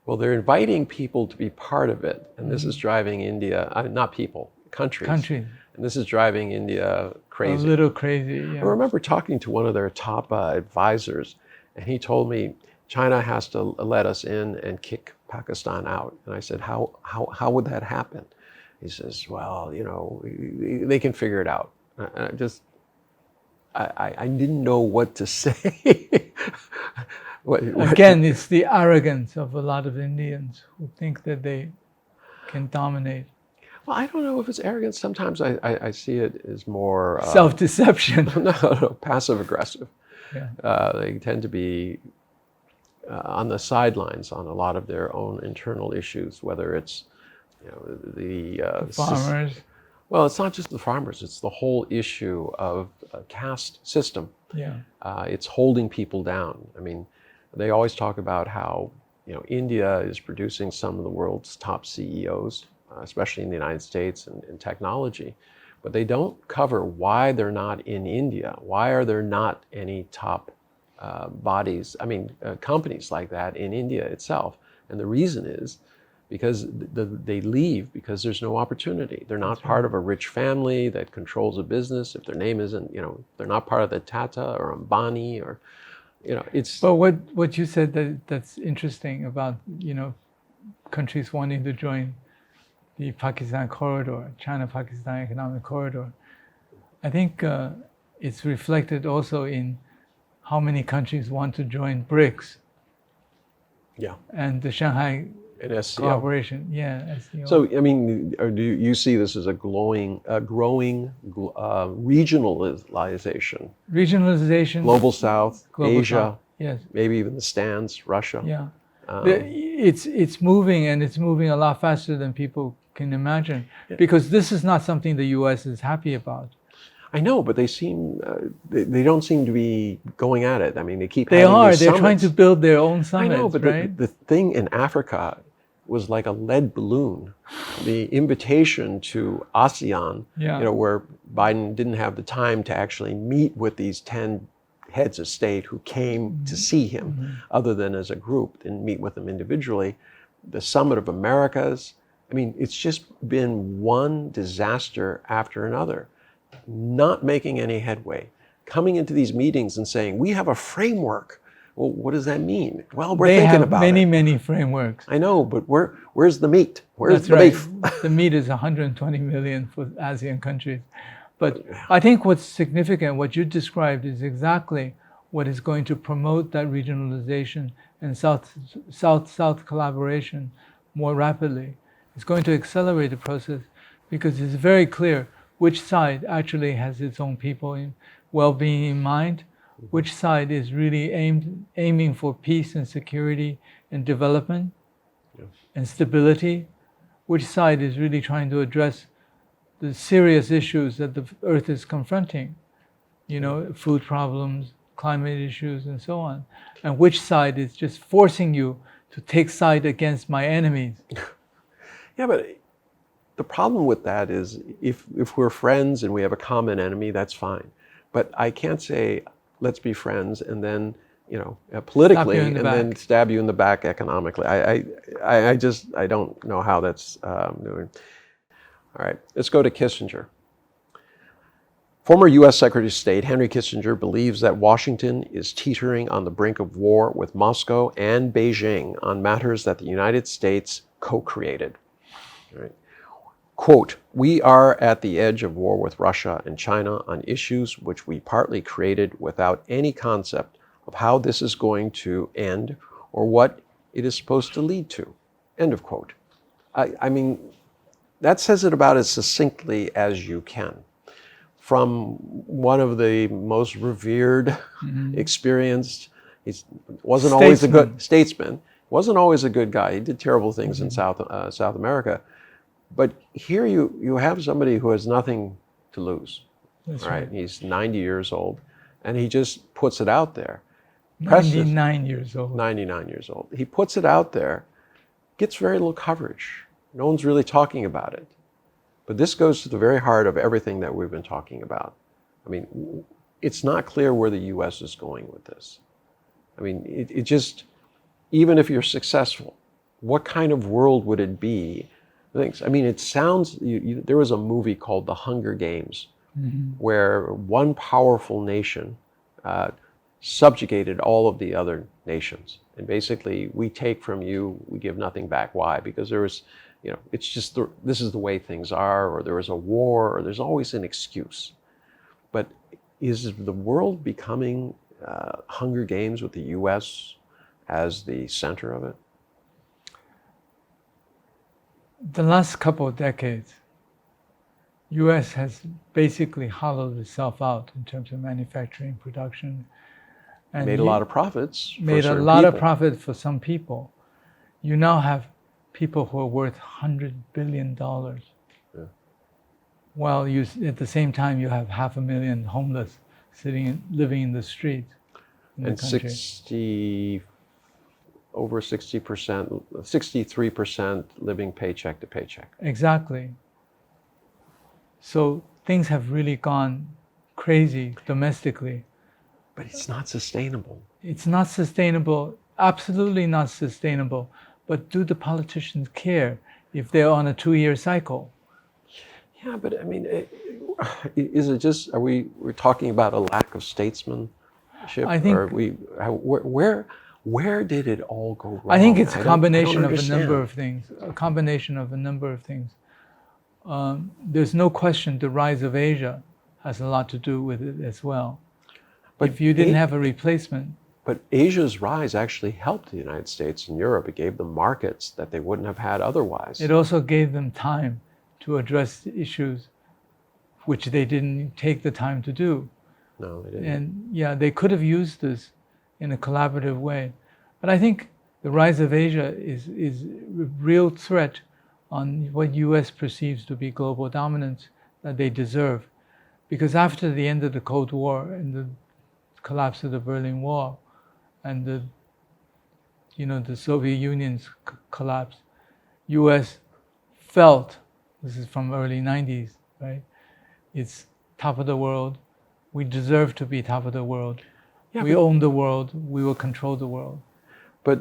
Well, they're inviting people to be part of it, and this is driving India, not people, countries. And this is driving India crazy. A little crazy, yeah. I remember talking to one of their top advisors, and he told me, China has to let us in and kick Pakistan out. And I said, how would that happen? He says, well, they can figure it out. I didn't know what to say. Again, it's the arrogance of a lot of Indians who think that they can dominate. Well, I don't know if it's arrogance. Sometimes I see it as more... self-deception. No, passive-aggressive. Yeah. They tend to be on the sidelines on a lot of their own internal issues, whether it's the farmers. Well, it's not just the farmers. It's the whole issue of a caste system. Yeah. It's holding people down. I mean, they always talk about how India is producing some of the world's top CEOs, especially in the United States in technology, but they don't cover why they're not in India. Why are there not any top companies like that in India itself? And the reason is because they leave because there's no opportunity. They're not part of a rich family that controls a business. If their name isn't, they're not part of the Tata or Ambani or It's But what you said that's interesting about, countries wanting to join the Pakistan corridor, China-Pakistan economic corridor, I think it's reflected also in how many countries want to join BRICS yeah, and the Shanghai and SCO. cooperation. Yeah, SCO. So, I mean, do you see this as a growing regionalization? Regionalization, Global South, Global Asia, South, yes, maybe even the stands, Russia. yeah. It's moving, and it's moving a lot faster than people can imagine, because this is not something the U.S. is happy about. I know, but they seem they don't seem to be going at it. I mean, they keep They having are. these They're trying summits. to build their own I summits, know, but right? the thing in Africa was like a lead balloon. The invitation to ASEAN, Yeah. where Biden didn't have the time to actually meet with these 10 heads of state who came to see him, other than as a group, didn't meet with them individually. The Summit of Americas, I mean, it's just been one disaster after another, not making any headway. Coming into these meetings and saying, we have a framework. Well, what does that mean? Well, we're thinking about They it. have many frameworks. I know, but where's the meat? Where's That's the right. beef? The meat is 120 million for ASEAN countries. But I think what's significant, what you described, is exactly what is going to promote that regionalization and South-South collaboration more rapidly. It's going to accelerate the process, because it's very clear which side actually has its own people in well-being in mind, which side is really aiming for peace and security and development and stability, which side is really trying to address the serious issues that the Earth is confronting, food problems, climate issues, and so on, and which side is just forcing you to take side against my enemies. Yeah, but the problem with that is if we're friends and we have a common enemy, that's fine. But I can't say, let's be friends, and then, politically, and then stab you in the back economically. I don't know how that's doing. All right, let's go to Kissinger. Former U.S. Secretary of State Henry Kissinger believes that Washington is teetering on the brink of war with Moscow and Beijing on matters that the United States co-created. All right. Quote, we are at the edge of war with Russia and China on issues which we partly created without any concept of how this is going to end or what it is supposed to lead to. End of quote. I mean, that says it about as succinctly as you can. From one of the most revered, experienced, he wasn't always a good statesman, wasn't always a good guy. He did terrible things in South America. But here you have somebody who has nothing to lose. That's right? He's 90 years old, and he just puts it out there. 99 years old. 99 years old. He puts it out there, gets very little coverage. No one's really talking about it. But this goes to the very heart of everything that we've been talking about. I mean, it's not clear where the U.S. is going with this. I mean, it just, even if you're successful, what kind of world would it be? I mean, it sounds, there was a movie called The Hunger Games, where one powerful nation subjugated all of the other nations. And basically, we take from you, we give nothing back. Why? Because there was, it's just, this is the way things are, or there was a war, or there's always an excuse. But is the world becoming Hunger Games with the U.S. as the center of it? The last couple of decades, U.S. has basically hollowed itself out in terms of manufacturing, production. And made a lot of profits. Made a lot of profit for some people. You now have people who are worth $100 billion. Yeah. While at the same time, you have 500,000 homeless living in the streets. And over 60%, 63% living paycheck to paycheck. Exactly. So things have really gone crazy domestically. But it's not sustainable. It's not sustainable, absolutely not sustainable. But do the politicians care if they're on a 2-year cycle? Yeah, but I mean, is it just, we're talking about a lack of statesmanship chip? I think- or where did it all go wrong? I think it's a I don't combination of a understand. number of things. A combination of a number of things. There's no question the rise of Asia has a lot to do with it as well. But If you didn't have a replacement, But Asia's rise actually helped the United States and Europe. It gave them markets that they wouldn't have had otherwise. it also gave them time to address the issues which they didn't take the time to do. No, they didn't. And yeah, they could have used this in a collaborative way. But I think the rise of Asia is a real threat on what US perceives to be global dominance that they deserve. Because after the end of the Cold War and the collapse of the Berlin Wall and the Soviet Union's collapse, US felt, this is from early 90s, right? It's top of the world. We deserve to be top of the world. Yeah, we own the world. We will control the world. But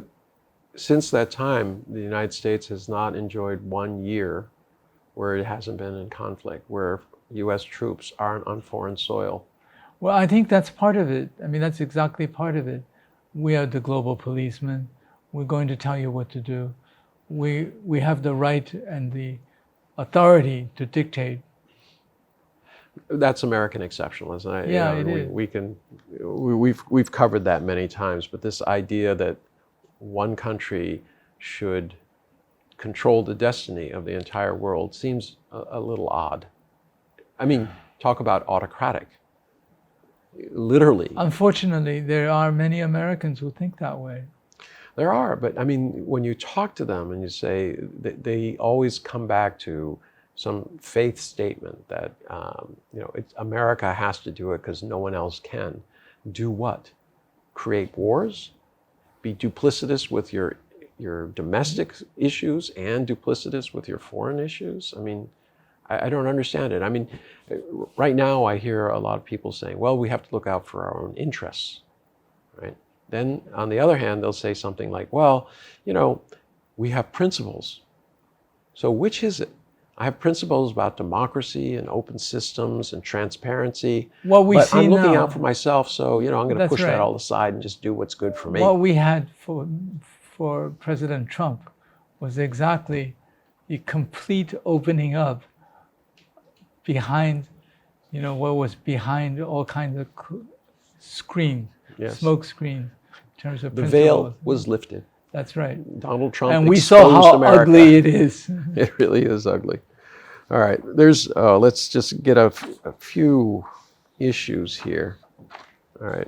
since that time, the United States has not enjoyed 1 year where it hasn't been in conflict, where US troops aren't on foreign soil. Well, I think that's part of it. I mean, that's exactly part of it. We are the global policemen. We're going to tell you what to do. We have the right and the authority to dictate. That's American exceptionalism. Yeah, it is. We've covered that many times, but this idea that one country should control the destiny of the entire world seems a little odd. I mean, talk about autocratic. Literally. Unfortunately, there are many Americans who think that way. There are, but I mean, when you talk to them and you say, they always come back to some faith statement that America has to do it because no one else can. Do what? Create wars? Be duplicitous with your domestic issues and duplicitous with your foreign issues? I mean, I don't understand it. I mean, right now I hear a lot of people saying, well, we have to look out for our own interests, right? Then on the other hand, they'll say something like, well, we have principles. So which is it? I have principles about democracy and open systems and transparency, but I'm looking out for myself, so I'm going to push that all aside and just do what's good for me. What we had for President Trump was exactly the complete opening up behind, what was behind all kinds of screens, smoke screens, in terms of the principles. veil was lifted. That's right. Donald Trump and we saw how America. ugly it is. It really is ugly. All right, let's just get a few issues here. All right.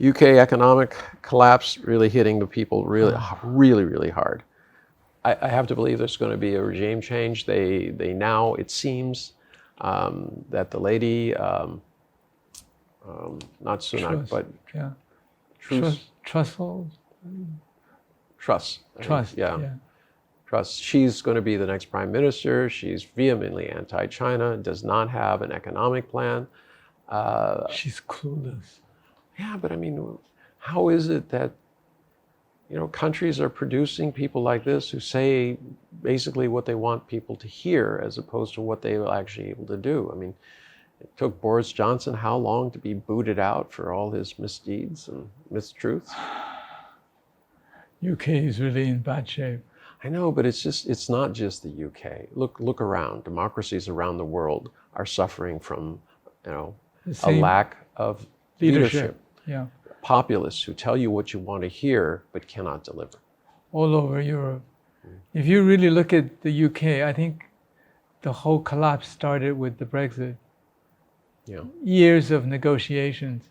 UK economic collapse really hitting the people really, really, really hard. I have to believe there's going to be a regime change. They now, it seems, that the lady, not Sunak, but Truss. Truss. She's going to be the next prime minister. She's vehemently anti-China, does not have an economic plan. She's clueless. Yeah, but I mean, how is it that countries are producing people like this who say basically what they want people to hear as opposed to what they were actually able to do? I mean, it took Boris Johnson how long to be booted out for all his misdeeds and mistruths? UK is really in bad shape. I know, but it's not just the UK. Look around. Democracies around the world are suffering from, a lack of leadership. Yeah. Populists who tell you what you want to hear but cannot deliver. All over Europe. If you really look at the UK, I think the whole collapse started with the Brexit. Yeah. Years of negotiations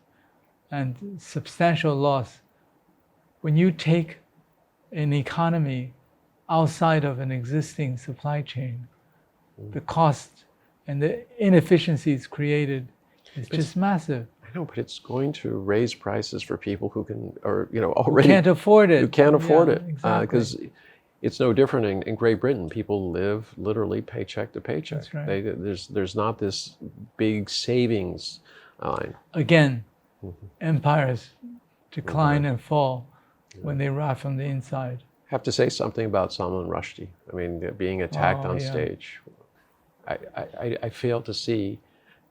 and substantial loss. When you take an economy outside of an existing supply chain, the cost and the inefficiencies created is just massive. I know, but it's going to raise prices for people who can, already can't afford it. You can't afford it because it's no different in Great Britain. People live literally paycheck to paycheck. That's right. There's not this big savings line. Again, empires decline and fall when they rot from the inside. Have to say something about Salman Rushdie. I mean, being attacked on stage. I fail to see.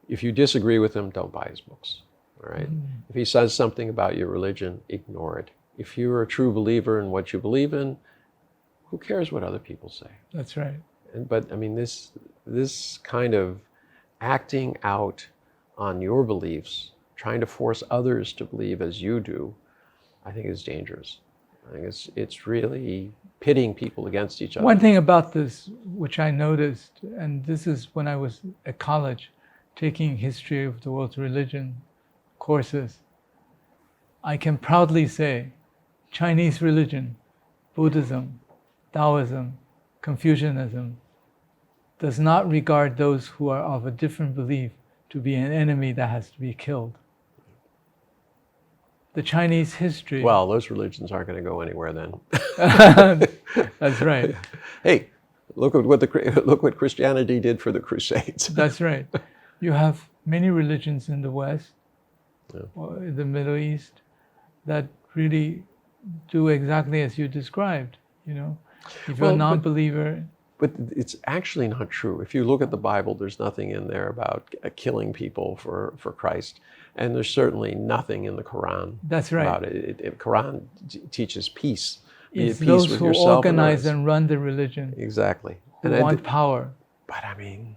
If you disagree with him, don't buy his books. all right? If he says something about your religion, ignore it. If you're a true believer in what you believe in, who cares what other people say? That's right. But I mean, this kind of acting out on your beliefs, trying to force others to believe as you do, I think is dangerous. I think it's really pitting people against each other. One thing about this, which I noticed, and this is when I was at college, taking history of the world's religion courses, I can proudly say Chinese religion, Buddhism, Taoism, Confucianism does not regard those who are of a different belief to be an enemy that has to be killed. The Chinese history... Well, those religions aren't going to go anywhere then. That's right. Hey, look what Christianity did for the Crusades. That's right. You have many religions in the West, or in the Middle East, that really do exactly as you described. You know, if you're a non-believer. But it's actually not true. If you look at the Bible, there's nothing in there about killing people for Christ. And there's certainly nothing in the Quran about it. The Quran teaches peace. It's those who organize and run the religion. Exactly. Who want power. But I mean...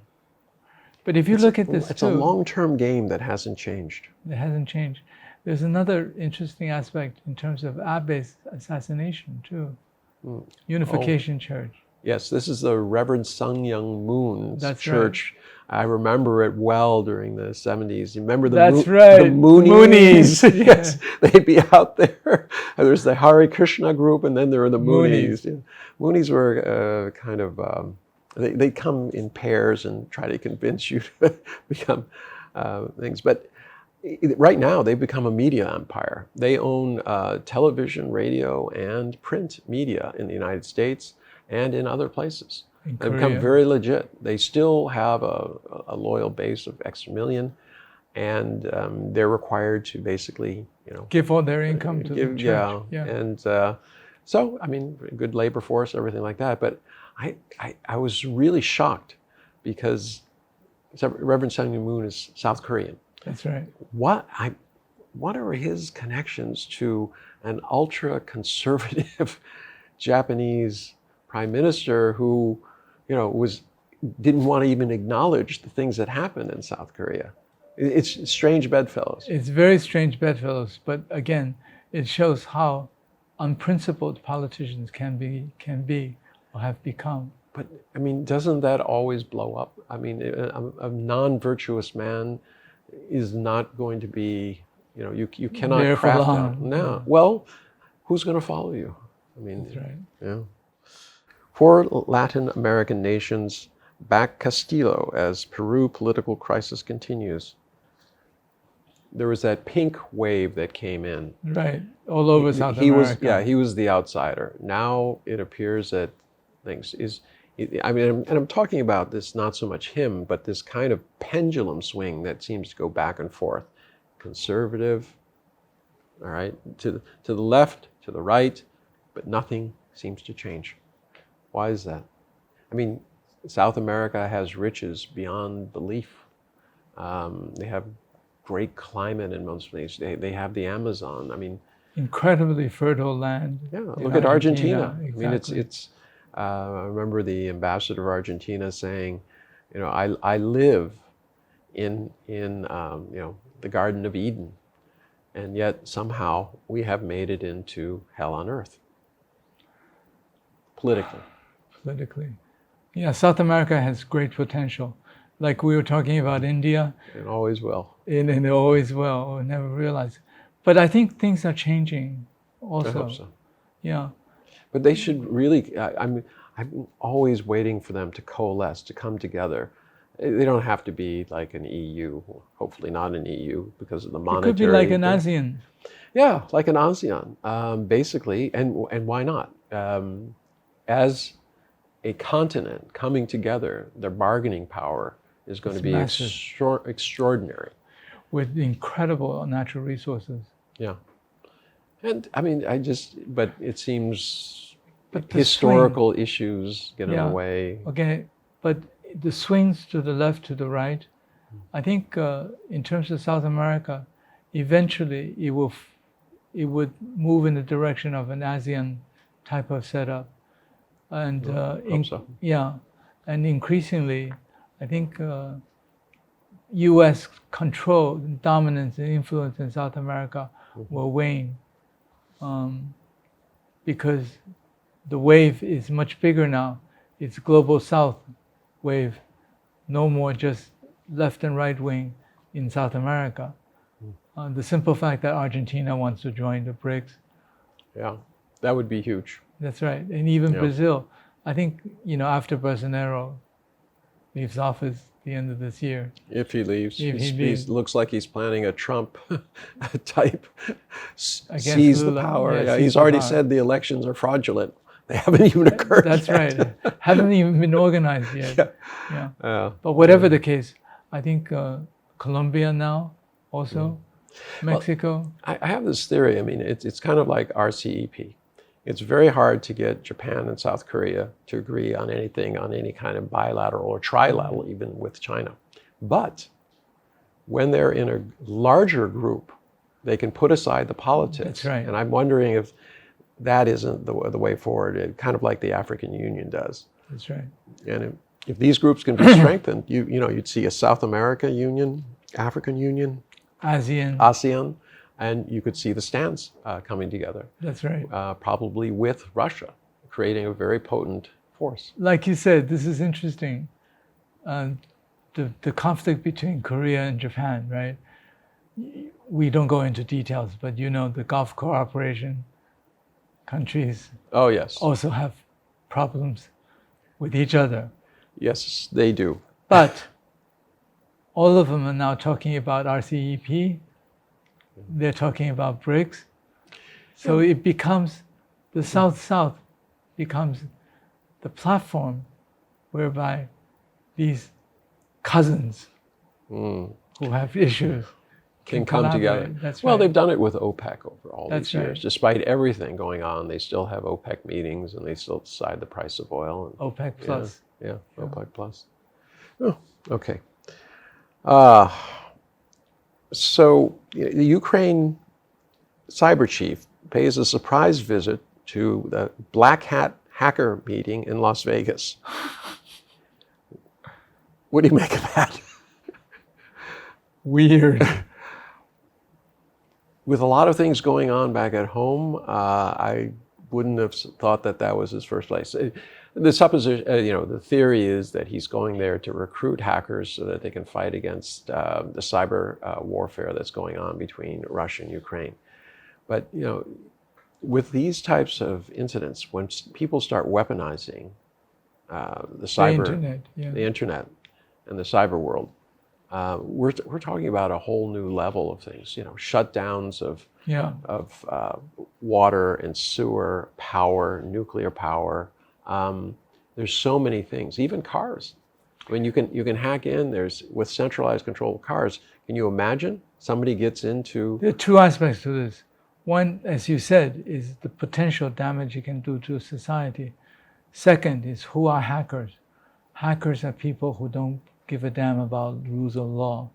But if you look at this it's a long-term game that hasn't changed. It hasn't changed. There's another interesting aspect in terms of Abe's assassination, too. Unification Church. Yes, this is the Reverend Sun Young Moon's church. Right. I remember it well during the 70s. You remember the the Moonies? Yes, they'd be out there. There's the Hare Krishna group, and then there are the Moonies. Moonies were kind of, they come in pairs and try to convince you to become things. But right now, they've become a media empire. They own television, radio, and print media in the United States and in other places. They've become very legit. They still have a loyal base of X million, and they're required to basically, give all their income to the church. Yeah. And so, I mean, good labor force, everything like that. But I was really shocked because Reverend Sun Myung Moon is South Korean. That's right. What are his connections to an ultra-conservative Japanese prime minister who, didn't want to even acknowledge the things that happened in South Korea? It's strange bedfellows. It's very strange bedfellows, but again, it shows how unprincipled politicians can be or have become. But I mean, doesn't that always blow up? I mean, a non-virtuous man is not going to be, you cannot there craft for long. out. No. Well, who's going to follow you? I mean, that's right. Yeah. 4 Latin American nations back Castillo as Peru political crisis continues. There was that pink wave that came in. Right, all over South America. He was the outsider. Now it appears that things I'm talking about this, not so much him, but this kind of pendulum swing that seems to go back and forth. Conservative, all right, to the left, to the right, but nothing seems to change. Why is that? I mean, South America has riches beyond belief. They have great climate in most places. They have the Amazon. I mean, incredibly fertile land. Yeah, look at Argentina. Exactly. I mean, it's. I remember the ambassador of Argentina saying, I live in the Garden of Eden, and yet somehow we have made it into hell on earth. Politically. Yeah, South America has great potential. Like we were talking about India. And always will. And it always will. We never realize. But I think things are changing also. I hope so. Yeah. But they should really, I'm always waiting for them to coalesce, to come together. They don't have to be like an EU, hopefully not an EU because of the monetary. It could be like an ASEAN. Yeah, like an ASEAN, basically. And why not? As a continent coming together, their bargaining power is going to be extraordinary. With incredible natural resources. Yeah. And I mean, but it seems historical issues get in the way. Okay, but the swings to the left, to the right, I think in terms of South America, eventually it would move in the direction of an ASEAN type of setup, and hope so. yeah, and increasingly, I think U.S. control, dominance, and influence in South America will wane, because the wave is much bigger now. It's global South wave, no more just left and right wing in South America. The simple fact that Argentina wants to join the BRICS. Yeah, that would be huge. That's right. And even Brazil. I think, after Bolsonaro leaves office at the end of this year. If he leaves. If he He leaves. looks like he's planning a Trump type Against seize the Lula. power. Yeah, Yeah, seize he's the already power. said the elections are fraudulent. They haven't even occurred That's yet. right. Haven't even been organized yet. Yeah. But whatever the case, I think Colombia now also, Mexico. I have this theory. I mean, it's kind of like RCEP. It's very hard to get Japan and South Korea to agree on anything, on any kind of bilateral or trilateral, even with China. But when they're in a larger group, they can put aside the politics. That's right. And I'm wondering if that isn't the way forward, kind of like the African Union does. That's right. And if these groups can be strengthened, you'd see a South America Union, African Union, ASEAN, and you could see the stands coming together. That's right. Probably with Russia, creating a very potent force. Like you said, this is interesting. The conflict between Korea and Japan, right? We don't go into details, but the Gulf Cooperation countries Oh, yes. also have problems with each other. Yes, they do. But all of them are now talking about RCEP. They're talking about BRICS. So it becomes, the South-South becomes the platform whereby these cousins who have issues Can come together. That's Well, right. they've done it with OPEC over all That's these years. right. Despite everything going on, they still have OPEC meetings and they still decide the price of oil. And, OPEC plus. Yeah, OPEC plus. Oh, okay. So the Ukraine cyber chief pays a surprise visit to the Black Hat hacker meeting in Las Vegas. What do you make of that? Weird. With a lot of things going on back at home, I wouldn't have thought that was his first place. The supposition, the theory is that he's going there to recruit hackers so that they can fight against the cyber warfare that's going on between Russia and Ukraine. But with these types of incidents, when people start weaponizing the cyber, the internet, and the cyber world, we're talking about a whole new level of things. Shutdowns of water and sewer power, nuclear power. There's so many things, even cars. I mean, you can hack in. With centralized control of cars. Can you imagine somebody gets into? There are two aspects to this. One, as you said, is the potential damage it can do to society. Second is, who are hackers? Hackers are people who don't give a damn about rules of law.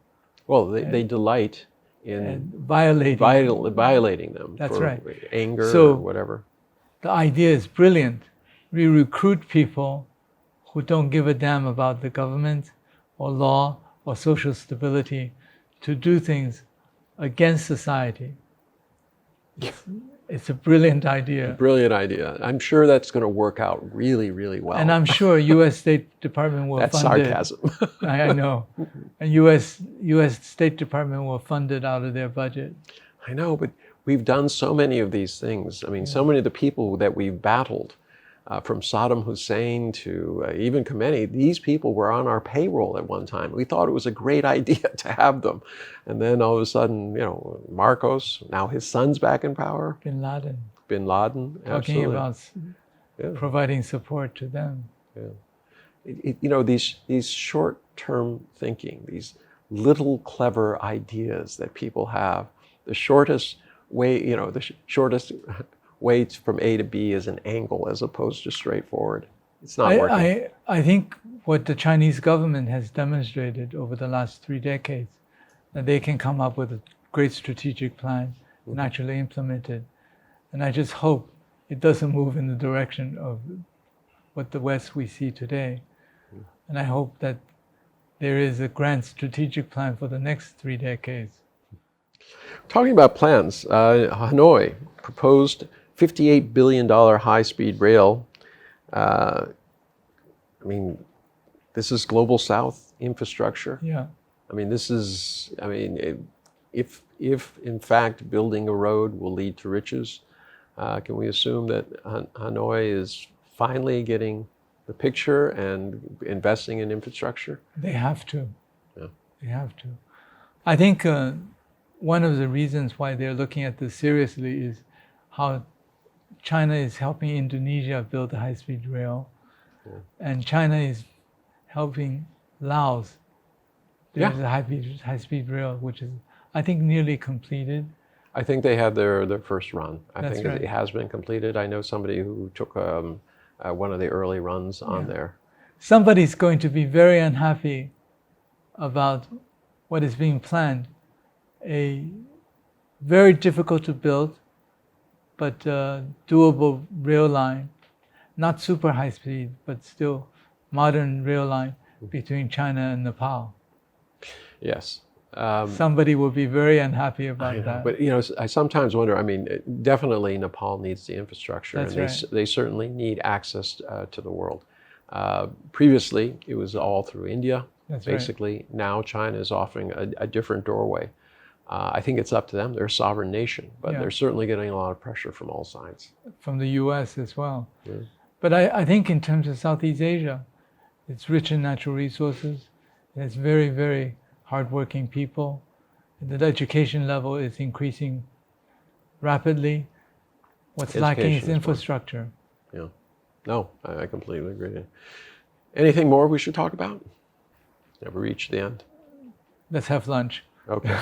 Well, they delight in violating them. That's for right. Anger So, or whatever. The idea is brilliant. We recruit people who don't give a damn about the government or law or social stability to do things against society. It's a brilliant idea. Brilliant idea. I'm sure that's going to work out really, really well. And I'm sure U.S. State Department will That's fund sarcasm. it. I know. And U.S. State Department will fund it out of their budget. I know, but we've done so many of these things. I mean, so many of the people that we've battled, from Saddam Hussein to even Khomeini, these people were on our payroll at one time. We thought it was a great idea to have them. And then all of a sudden, Marcos, now his son's back in power. Bin Laden. Talking Talking about providing support to them. Yeah. These short-term thinking, these little clever ideas that people have, the shortest way, shortest way from A to B is an angle as opposed to straightforward. It's not working. I think what the Chinese government has demonstrated over the last 3 decades, that they can come up with great strategic plan and actually implement it. And I just hope it doesn't move in the direction of what the West we see today. And I hope that there is a grand strategic plan for the next 3 decades. Talking about plans, Hanoi proposed $58 billion high-speed rail. I mean, this is global South infrastructure. Yeah. I mean, this is, I mean, if in fact building a road will lead to riches, can we assume that Hanoi is finally getting the picture and investing in infrastructure? They have to. Yeah. They have to. I think one of the reasons why they're looking at this seriously is how China is helping Indonesia build a high-speed rail, and China is helping Laos. There's a high-speed rail, which is, I think, nearly completed. I think they had their first run. I think right. it has been completed. I know somebody who took one of the early runs on there. Somebody's going to be very unhappy about what is being planned. A very difficult to build, but doable rail line, not super high speed, but still modern rail line between China and Nepal. Yes. Somebody will be very unhappy about that. But you know, I sometimes wonder. I mean, definitely Nepal needs the infrastructure, That's and right. they certainly need access to the world. Previously, it was all through India. That's basically. right. Now China is offering a different doorway. I think it's up to them. They're a sovereign nation, but they're certainly getting a lot of pressure from all sides. From the U.S. as well. Yeah. But I think in terms of Southeast Asia, it's rich in natural resources. It's very, very hardworking people. The education level is increasing rapidly. What's lacking is infrastructure. Yeah. No, I completely agree. Anything more we should talk about? Never reached the end. Let's have lunch. Okay.